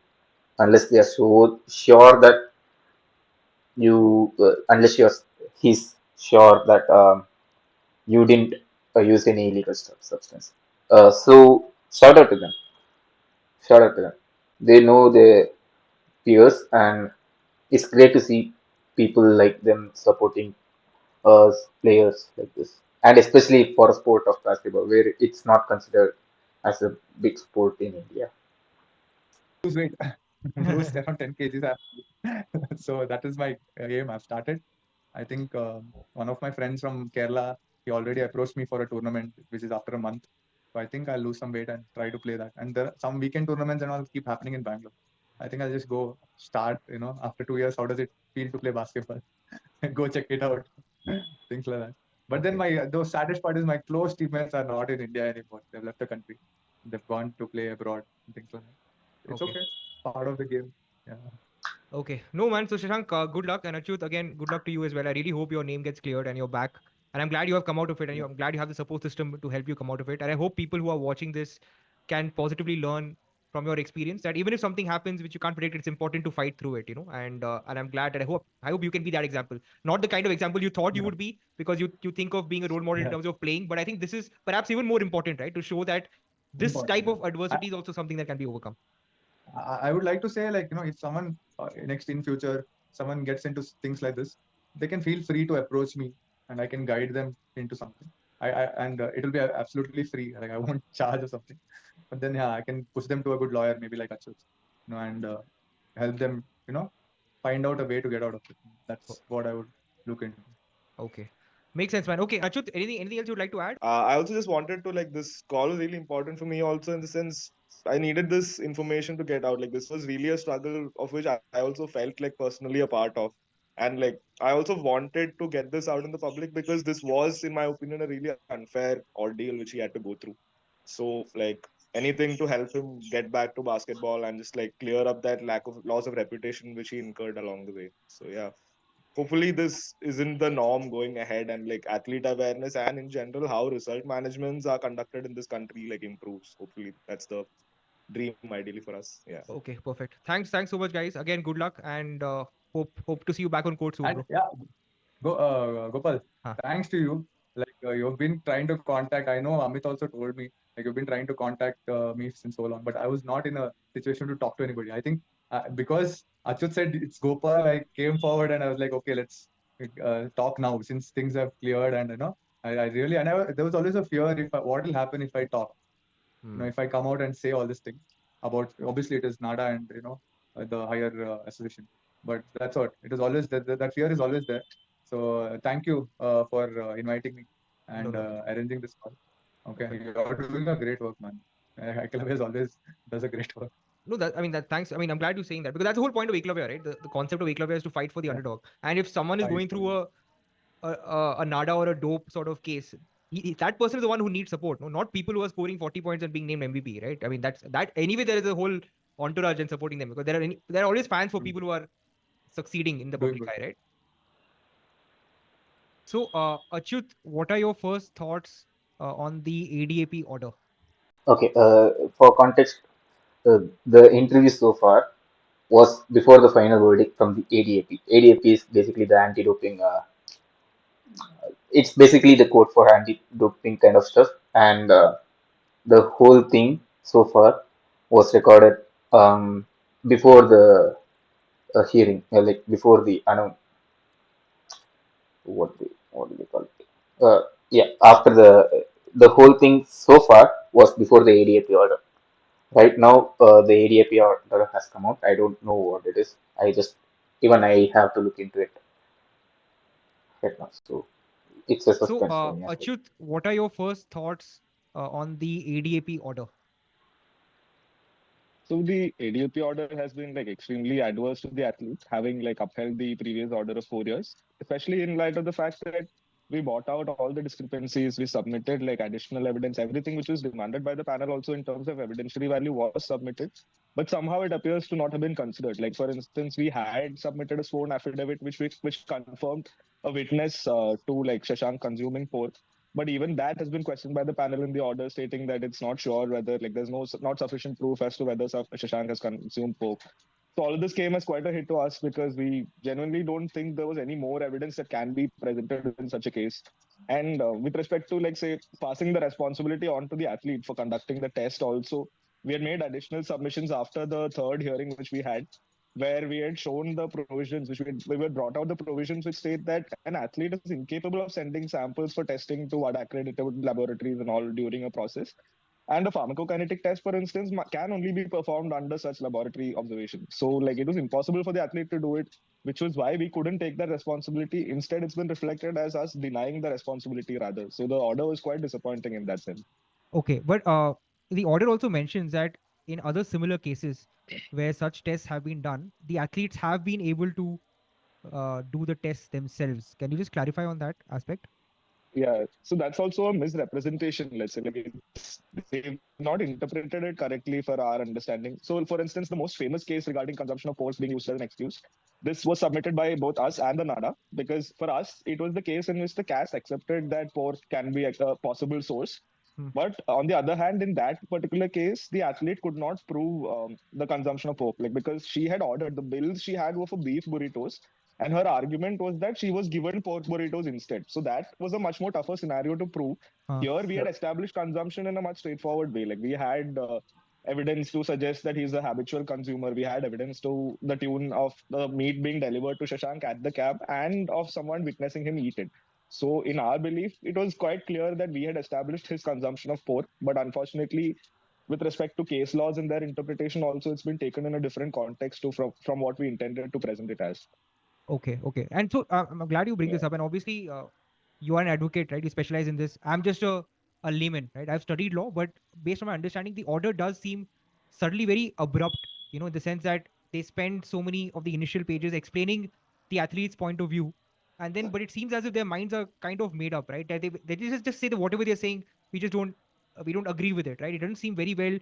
unless they are so sure that unless he's sure that you didn't use any illegal substance. So shout out to them. They know their peers, and it's great to see people like them supporting players like this, and especially for a sport of basketball where it's not considered as a big sport in India. lose weight, lose around 10 kgs. So that is my aim. I've started. I think one of my friends from Kerala, he already approached me for a tournament, which is after a month. So I think I'll lose some weight and try to play that. And there are some weekend tournaments and all keep happening in Bangalore. I think I'll just go start, after 2 years, how does it feel to play basketball? Go check it out. Things like that. But then Okay. my the saddest part is my close teammates are not in India anymore. They've left the country. They've gone to play abroad and things like that. It's Okay. okay. Part of the game. Yeah. Okay. No, man. So, Shashank, good luck. And Achyut, again, good luck to you as well. I really hope your name gets cleared and you're back. And I'm glad you have come out of it. And Yeah. I'm glad you have the support system to help you come out of it. And I hope people who are watching this can positively learn from your experience that even if something happens which you can't predict, it's important to fight through it, And I'm glad that I hope you can be that example. Not the kind of example you thought you Yeah. would be, because you think of being a role model in Yeah. terms of playing. But I think this is perhaps even more important, right? To show that this Important. type Yeah. of adversity is also something that can be overcome. I would like to say, like, if someone next in future, someone gets into things like this, they can feel free to approach me and I can guide them into something. And it will be absolutely free. Like, I won't charge or something. But then, yeah, I can push them to a good lawyer, maybe like Achut, and help them, find out a way to get out of it. O- That's what I would look into. Okay. Makes sense, man. Okay, Achyut, anything else you'd like to add? I also just wanted to, like, this call was really important for me also, in the sense I needed this information to get out. Like, this was really a struggle of which I also felt like personally a part of. And like, I also wanted to get this out in the public because this was, in my opinion, a really unfair ordeal which he had to go through. So like, anything to help him get back to basketball and just like clear up that lack of loss of reputation which he incurred along the way. So yeah, hopefully this isn't the norm going ahead, and like athlete awareness and in general how result managements are conducted in this country like improves. Hopefully that's the dream ideally for us. Yeah. Okay, perfect. Thanks so much, guys. Again, good luck, and hope to see you back on court soon, And bro. yeah, Gopal, Huh. thanks to you. Like, you've been trying to contact. I know Amit also told me, like, you've been trying to contact me since so long, but I was not in a situation to talk to anybody. I think because Achut said it's Gopal, I came forward and I was like, okay, let's talk now since things have cleared. And I really, there was always a fear what will happen if I talk. Hmm. If I come out and say all these things about, obviously it is NADA and the higher association, but that's what it is always that fear is always there. So thank you for inviting me No, and no, arranging this call. Okay, perfect. you're doing a great work, man. Eklavya always does a great work. No, that I mean that. Thanks. I mean, I'm glad you're saying that, because that's the whole point of Eklavya, right? The concept of Eklavya is to fight for the Yeah, underdog. And if someone is fight going for through you. a NADA or a dope sort of case, that person is the one who needs support. No, not people who are scoring 40 points and being named MVP, right? I mean, that's that. Anyway, there is a whole entourage and supporting them, because there are always fans for True. people who are succeeding in the Doing public good. eye, right? So, Achyut, what are your first thoughts on the ADAP order? Okay, for context, the interview so far was before the final verdict. from the ADAP. ADAP is basically the anti-doping. It's basically the code for anti-doping kind of stuff, and the whole thing so far was recorded before the hearing, like before the what do they call it? Yeah, after the whole thing so far was before the ADAP order. Right now, the ADAP order has come out. I don't know what it is. Even I have to look into it right now. So it's a So, suspense for me as well. Achyut, what are your first thoughts on the ADAP order? So the ADLP order has been like extremely adverse to the athletes, having like upheld the previous order of 4 years, especially in light of the fact that we bought out all the discrepancies, we submitted like additional evidence, everything which was demanded by the panel also in terms of evidentiary value was submitted. But somehow it appears to not have been considered. Like for instance, we had submitted a sworn affidavit which confirmed a witness to like Shashank consuming pork, but even that has been questioned by the panel in the order, stating that it's not sure whether like there's no not sufficient proof as to whether Shashank has consumed pork. So all of this came as quite a hit to us because we genuinely don't think there was any more evidence that can be presented in such a case. And with respect to like say passing the responsibility on to the athlete for conducting the test, also we had made additional submissions after the third hearing which we had, where we had shown the provisions, we had brought out the provisions which state that an athlete is incapable of sending samples for testing to accredited laboratories and all during a process. And a pharmacokinetic test, for instance, can only be performed under such laboratory observation. So, like, it was impossible for the athlete to do it, which was why we couldn't take that responsibility. Instead, it's been reflected as us denying the responsibility rather. So, the order was quite disappointing in that sense. Okay, but the order also mentions that in other similar cases where such tests have been done, the athletes have been able to do the tests themselves. Can you just clarify on that aspect? Yeah, so that's also a misrepresentation, let's say. Like they've not interpreted it correctly for our understanding. So, for instance, the most famous case regarding consumption of force being used as an excuse, this was submitted by both us and the NADA because for us, it was the case in which the CAS accepted that pork can be a possible source. Hmm. But on the other hand, in that particular case, the athlete could not prove the consumption of pork, like because she had ordered the bills she had were for beef burritos, and her argument was that she was given pork burritos instead. So that was a much more tougher scenario to prove. Uh, Here we had Yep. established consumption in a much straightforward way. Like we had evidence to suggest that he's a habitual consumer. We had evidence to the tune of the meat being delivered to Shashank at the cab and of someone witnessing him eat it. So in our belief, it was quite clear that we had established his consumption of pork. But unfortunately, with respect to case laws and their interpretation, also it's been taken in a different context to from what we intended to present it as. okay, okay. And so I'm glad you bring Yeah. this up. And obviously, you are an advocate, right? You specialize in this. I'm just a layman, right? I've studied law, but based on my understanding, the order does seem suddenly very abrupt, in the sense that they spend so many of the initial pages explaining the athlete's point of view. And then, but it seems as if their minds are kind of made up, right? That they just say that whatever they're saying, we just don't, we don't agree with it, right? It doesn't seem very well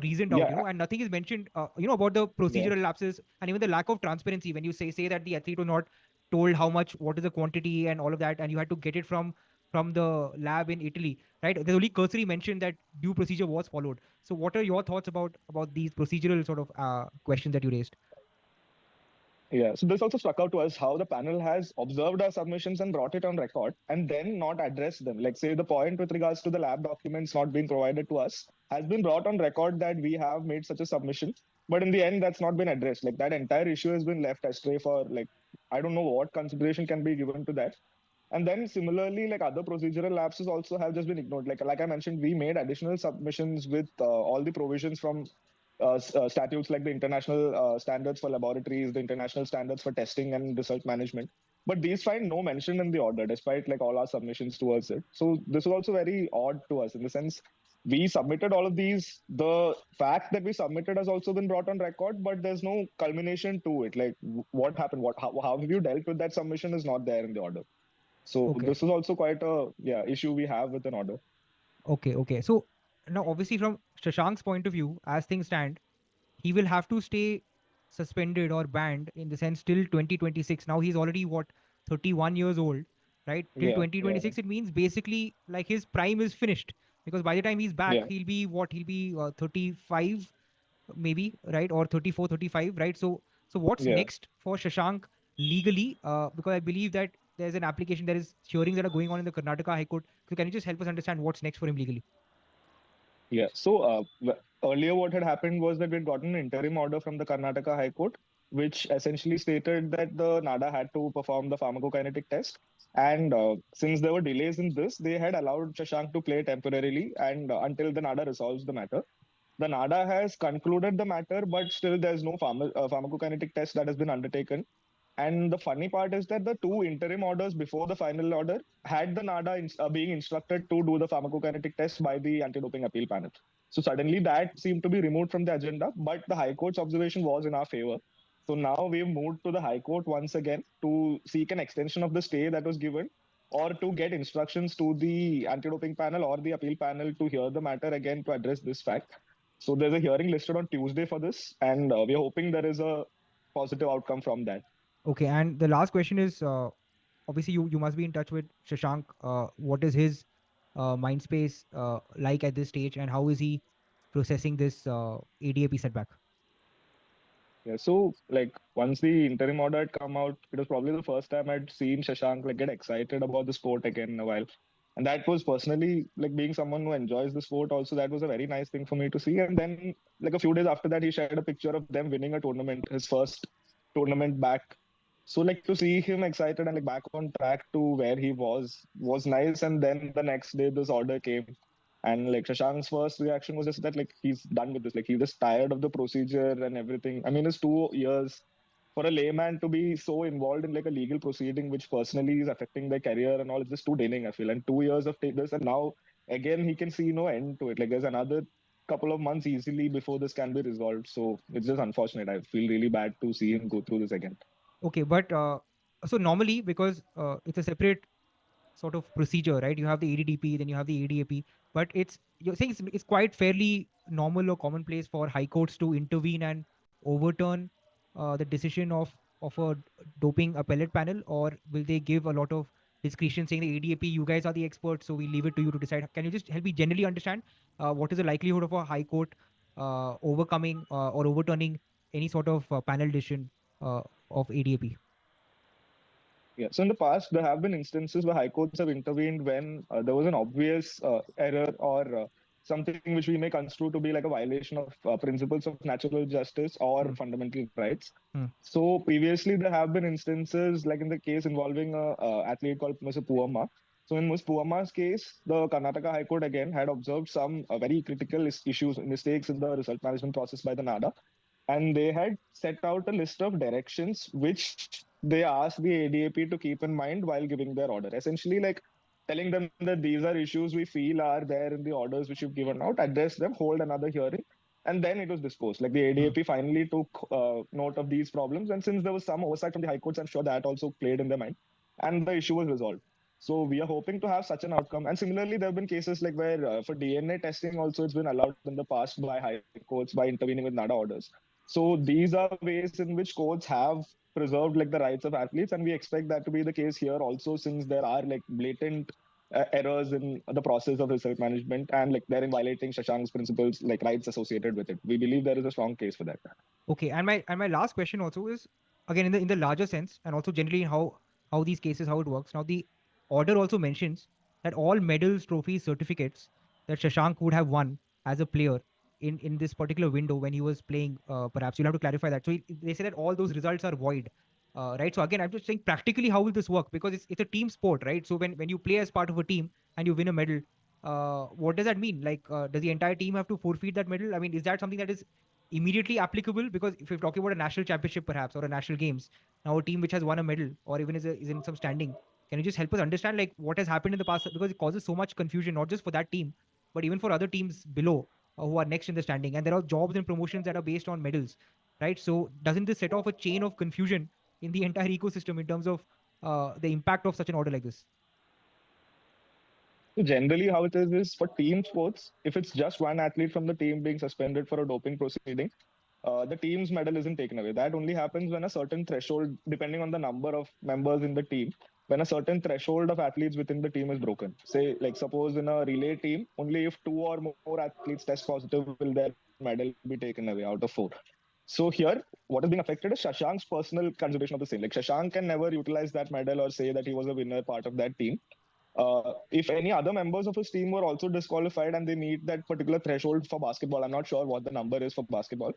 reasoned out, Yeah. and nothing is mentioned, about the Yeah. procedural lapses and even the lack of transparency when you say that the athlete was not told how much, what is the quantity and all of that, and you had to get it from the lab in Italy, right? There's only cursory mention that due procedure was followed. So what are your thoughts about these procedural sort of questions that you raised? Yeah, so this also struck out to us how the panel has observed our submissions and brought it on record and then not addressed them. Like, say, the point with regards to the lab documents not being provided to us has been brought on record that we have made such a submission. But in the end, that's not been addressed. Like, that entire issue has been left astray for, like, I don't know what consideration can be given to that. And then similarly, like other procedural lapses also have just been ignored. Like I mentioned, we made additional submissions with all the provisions from statutes like the international standards for laboratories, the international standards for testing and research management. But these find no mention in the order, despite like all our submissions towards it. So this is also very odd to us in the sense we submitted all of these. The fact that we submitted has also been brought on record, but there's no culmination to it. Like what happened, how have you dealt with that submission is not there in the order. So Okay, this is also quite a issue we have with an order. okay, okay. So now, obviously, from Shashank's point of view, as things stand, he will have to stay suspended or banned in the sense till 2026. Now he's already what, 31 years old, right? Till Yeah, yeah, 2026, it means basically like his prime is finished, because by the time he's back, yeah, he'll be what? He'll be 35 maybe, right? Or 34, 35, right? So So what's Yeah. next for Shashank legally? Because I believe that there's an application, there is hearings that are going on in the Karnataka High Court. So can you just help us understand what's next for him legally? Yeah. So earlier, what had happened was that we had gotten an interim order from the Karnataka High Court, which essentially stated that the NADA had to perform the pharmacokinetic test. And since there were delays in this, they had allowed Shashank to play temporarily and until the NADA resolves the matter. The NADA has concluded the matter, but still there's no pharmacokinetic test that has been undertaken. And the funny part is that the two interim orders before the final order had the NADA being instructed to do the pharmacokinetic test by the anti-doping appeal panel. So suddenly that seemed to be removed from the agenda, but the High Court's observation was in our favor. So now we've moved to the High Court once again to seek an extension of the stay that was given or to get instructions to the anti-doping panel or the appeal panel to hear the matter again to address this fact. So there's a hearing listed on Tuesday for this, and we're hoping there is a positive outcome from that. Okay, and the last question is, obviously you must be in touch with Shashank. What is his mind space like at this stage, and how is he processing this ADAP setback? Yeah, so like once the interim order had come out, it was probably the first time I'd seen Shashank like get excited about the sport again in a while. And that was personally like being someone who enjoys the sport also, that was a very nice thing for me to see. And then like a few days after that, he shared a picture of them winning a tournament, his first tournament back. So like to see him excited and like back on track to where he was nice. And then the next day this order came. And like Shashank's first reaction was just that like he's done with this. Like he's just tired of the procedure and everything. I mean, it's 2 years for a layman to be so involved in like a legal proceeding, which personally is affecting their career and all. It's just too draining, I feel. And 2 years of this, and now again he can see no end to it. Like there's another couple of months easily before this can be resolved. So it's just unfortunate. I feel really bad to see him go through this again. Okay, but so normally, because it's a separate sort of procedure, right? You have the ADDP, then you have the ADAP, but you're saying it's quite fairly normal or commonplace for high courts to intervene and overturn the decision of a doping appellate panel, or will they give a lot of discretion saying the ADAP, you guys are the experts, so we leave it to you to decide? Can you just help me generally understand what is the likelihood of a high court overcoming or overturning any sort of panel decision of ADAP? Yeah. So in the past, there have been instances where high courts have intervened when there was an obvious error or something which we may construe to be like a violation of principles of natural justice or Hmm. fundamental rights. Hmm. So previously, there have been instances like in the case involving a athlete called Mr. Puama. So in Ms. Puama's case, the Karnataka High Court again had observed some very critical issues, mistakes in the result management process by the NADA, and they had set out a list of directions which they asked the ADAP to keep in mind while giving their order. Essentially, like telling them that these are issues we feel are there in the orders which you've given out, address them, hold another hearing, and then it was disposed. Like the Hmm. ADAP finally took note of these problems, and since there was some oversight from the high courts, I'm sure that also played in their mind, and the issue was resolved. So we are hoping to have such an outcome. And similarly, there have been cases like where for DNA testing also it's been allowed in the past by high courts by intervening with NADA orders. So these are ways in which courts have preserved like the rights of athletes, and we expect that to be the case here also, since there are like blatant errors in the process of result management and like they're in violating Shashank's principles, like rights associated with it. We believe there is a strong case for that. Okay, and my last question also is, again, in the larger sense, and also generally how these cases, how it works. Now the order also mentions that all medals, trophies, certificates that Shashank would have won as a player in this particular window when he was playing, perhaps you'll have to clarify that. So they say that all those results are void, right? So again, I'm just saying practically how will this work, because it's a team sport, right? So when you play as part of a team and you win a medal, what does that mean? Like, does the entire team have to forfeit that medal? I mean, is that something that is immediately applicable? Because if you're talking about a national championship perhaps, or a national games, now a team which has won a medal or even is in some standing, can you just help us understand like what has happened in the past, because it causes so much confusion not just for that team but even for other teams below, who are next in the standing, and there are jobs and promotions that are based on medals, right? So doesn't this set off a chain of confusion in the entire ecosystem in terms of the impact of such an order like this? So generally, how it is for team sports, if it's just one athlete from the team being suspended for a doping proceeding, the team's medal isn't taken away. That only happens when a certain threshold, depending on the number of members in the team, when a certain threshold of athletes within the team is broken. Say, like suppose in a relay team, only if two or more athletes test positive will their medal be taken away out of four. So here, what is being affected is Shashank's personal consideration of the same. Like Shashank can never utilize that medal or say that he was a winner part of that team. If any other members of his team were also disqualified and they meet that particular threshold for basketball, I'm not sure what the number is for basketball.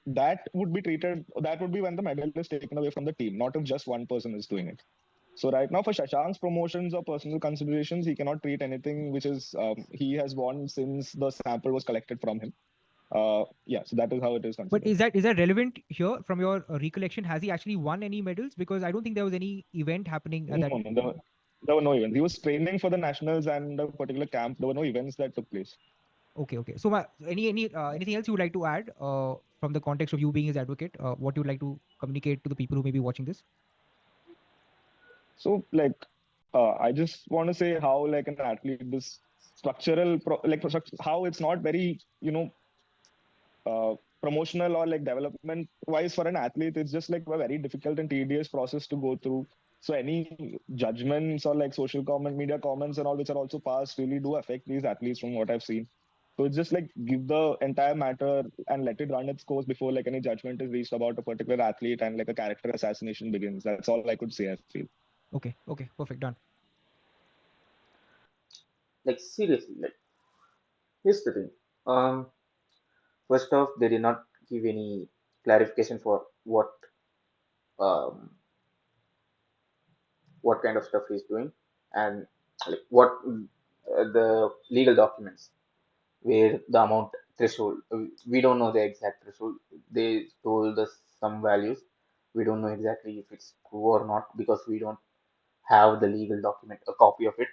That would be treated. That would be when the medal is taken away from the team, not if just one person is doing it. So right now, for Shashank's promotions or personal considerations, he cannot treat anything which is he has won since the sample was collected from him. Yeah, so that is how it is But considered. is that relevant here from your recollection? Has he actually won any medals? Because I don't think there was any event happening at No, that. no, there were no events. He was training for the nationals and a particular camp. There were no events that took place. Okay, okay. So anything else you would like to add from the context of you being his advocate? What you would like to communicate to the people who may be watching this? So, like, I just want to say how, like, an athlete, this how it's not very, promotional or like development wise for an athlete. It's just like a very difficult and tedious process to go through. So, any judgments or like social comment, media comments, and all which are also passed really do affect these athletes from what I've seen. So it's just like give the entire matter and let it run its course before like any judgment is reached about a particular athlete and like a character assassination begins. That's all I could say, I feel. Okay, okay, perfect, done. Like seriously, like here's the thing. Um, First off, they did not give any clarification for um what kind of stuff he's doing and like what the legal documents where the amount threshold. We don't know the exact threshold. They told us some values. We don't know exactly if it's true or not because we don't have the legal document, a copy of it,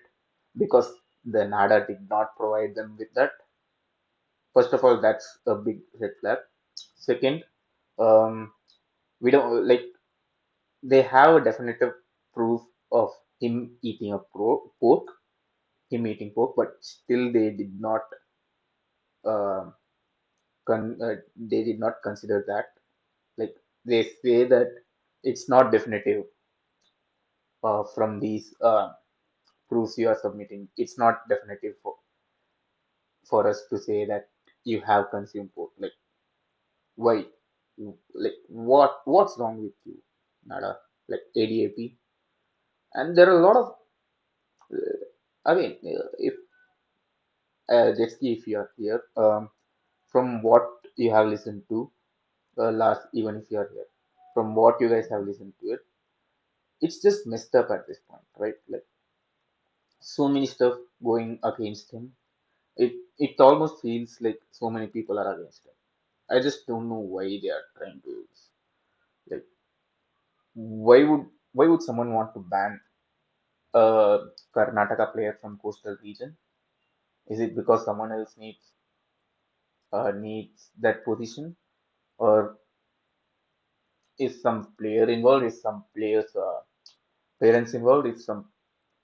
because the NADA did not provide them with that. First of all, that's a big red flag. Second, um, we don't like they have a definitive proof of him eating a pork, him eating pork, but still they did not uh, they did not consider that. Like they say that it's not definitive from these proofs you are submitting. It's not definitive for us to say that you have consumed pork. Like why? Like what's wrong with you, Nada? Like ADAP, and there are a lot of. If let's see if you are here. From what you have listened to, last even if you are here, from what you guys have listened to it, it's just messed up at this point, right? Like so many stuff going against him. It almost feels like so many people are against him. I just don't know why they are trying to like why would someone want to ban a Karnataka player from coastal region? Is it because someone else needs that position, or is some player involved? Is some players parents involved? Is some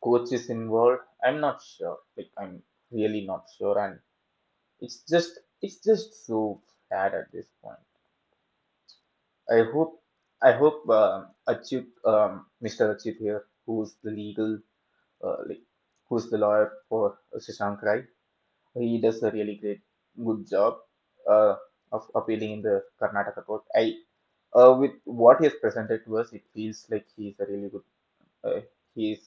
coaches involved? I'm not sure. Like I'm really not sure, and it's just so sad at this point. I hope Achyut, Mr. Achyut here, who's the legal like who's the lawyer for Shashank Rai. He does a really good job uh, of appealing in the Karnataka court. With what he has presented to us, it feels like he's a really good. Uh, he's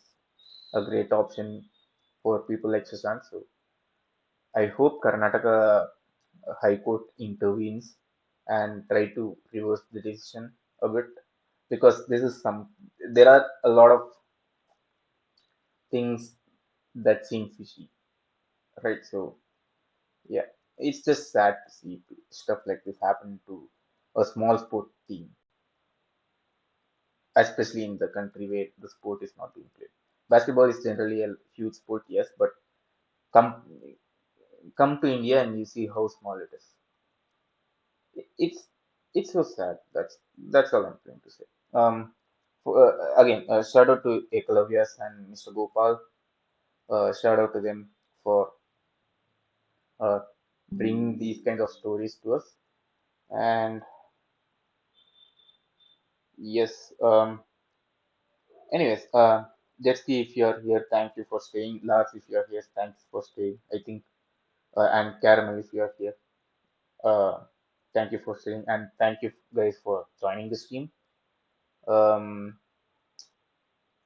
a great option for people like Shashank. So I hope Karnataka High Court intervenes and try to reverse the decision a bit because there are a lot of things that seem fishy, right? So yeah, it's just sad to see stuff like this happen to a small sport team, especially in the country where the sport is not being played. Basketball is generally a huge sport, yes, but come come to India and you see how small it is. It's it's so sad. That's all I'm trying to say. Again, shout out to Ekalavyas and Mr. Gopal. Shout out to them for uh, bringing these kind of stories to us. And yes, anyways, Jetski, if you're here, thank you for staying. Lars, if you're here, thanks for staying. I think, and Caramel, if you're here. Uh, Thank you for sharing, and thank you guys for joining this team. Um,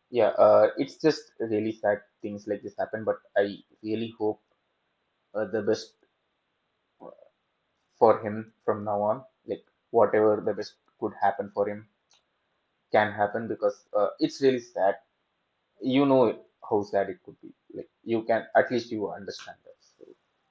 yeah, it's just really sad things like this happen, but I really hope the best for him from now on. Like whatever the best could happen for him can happen because it's really sad. You know how sad it could be. Like you can at least you understand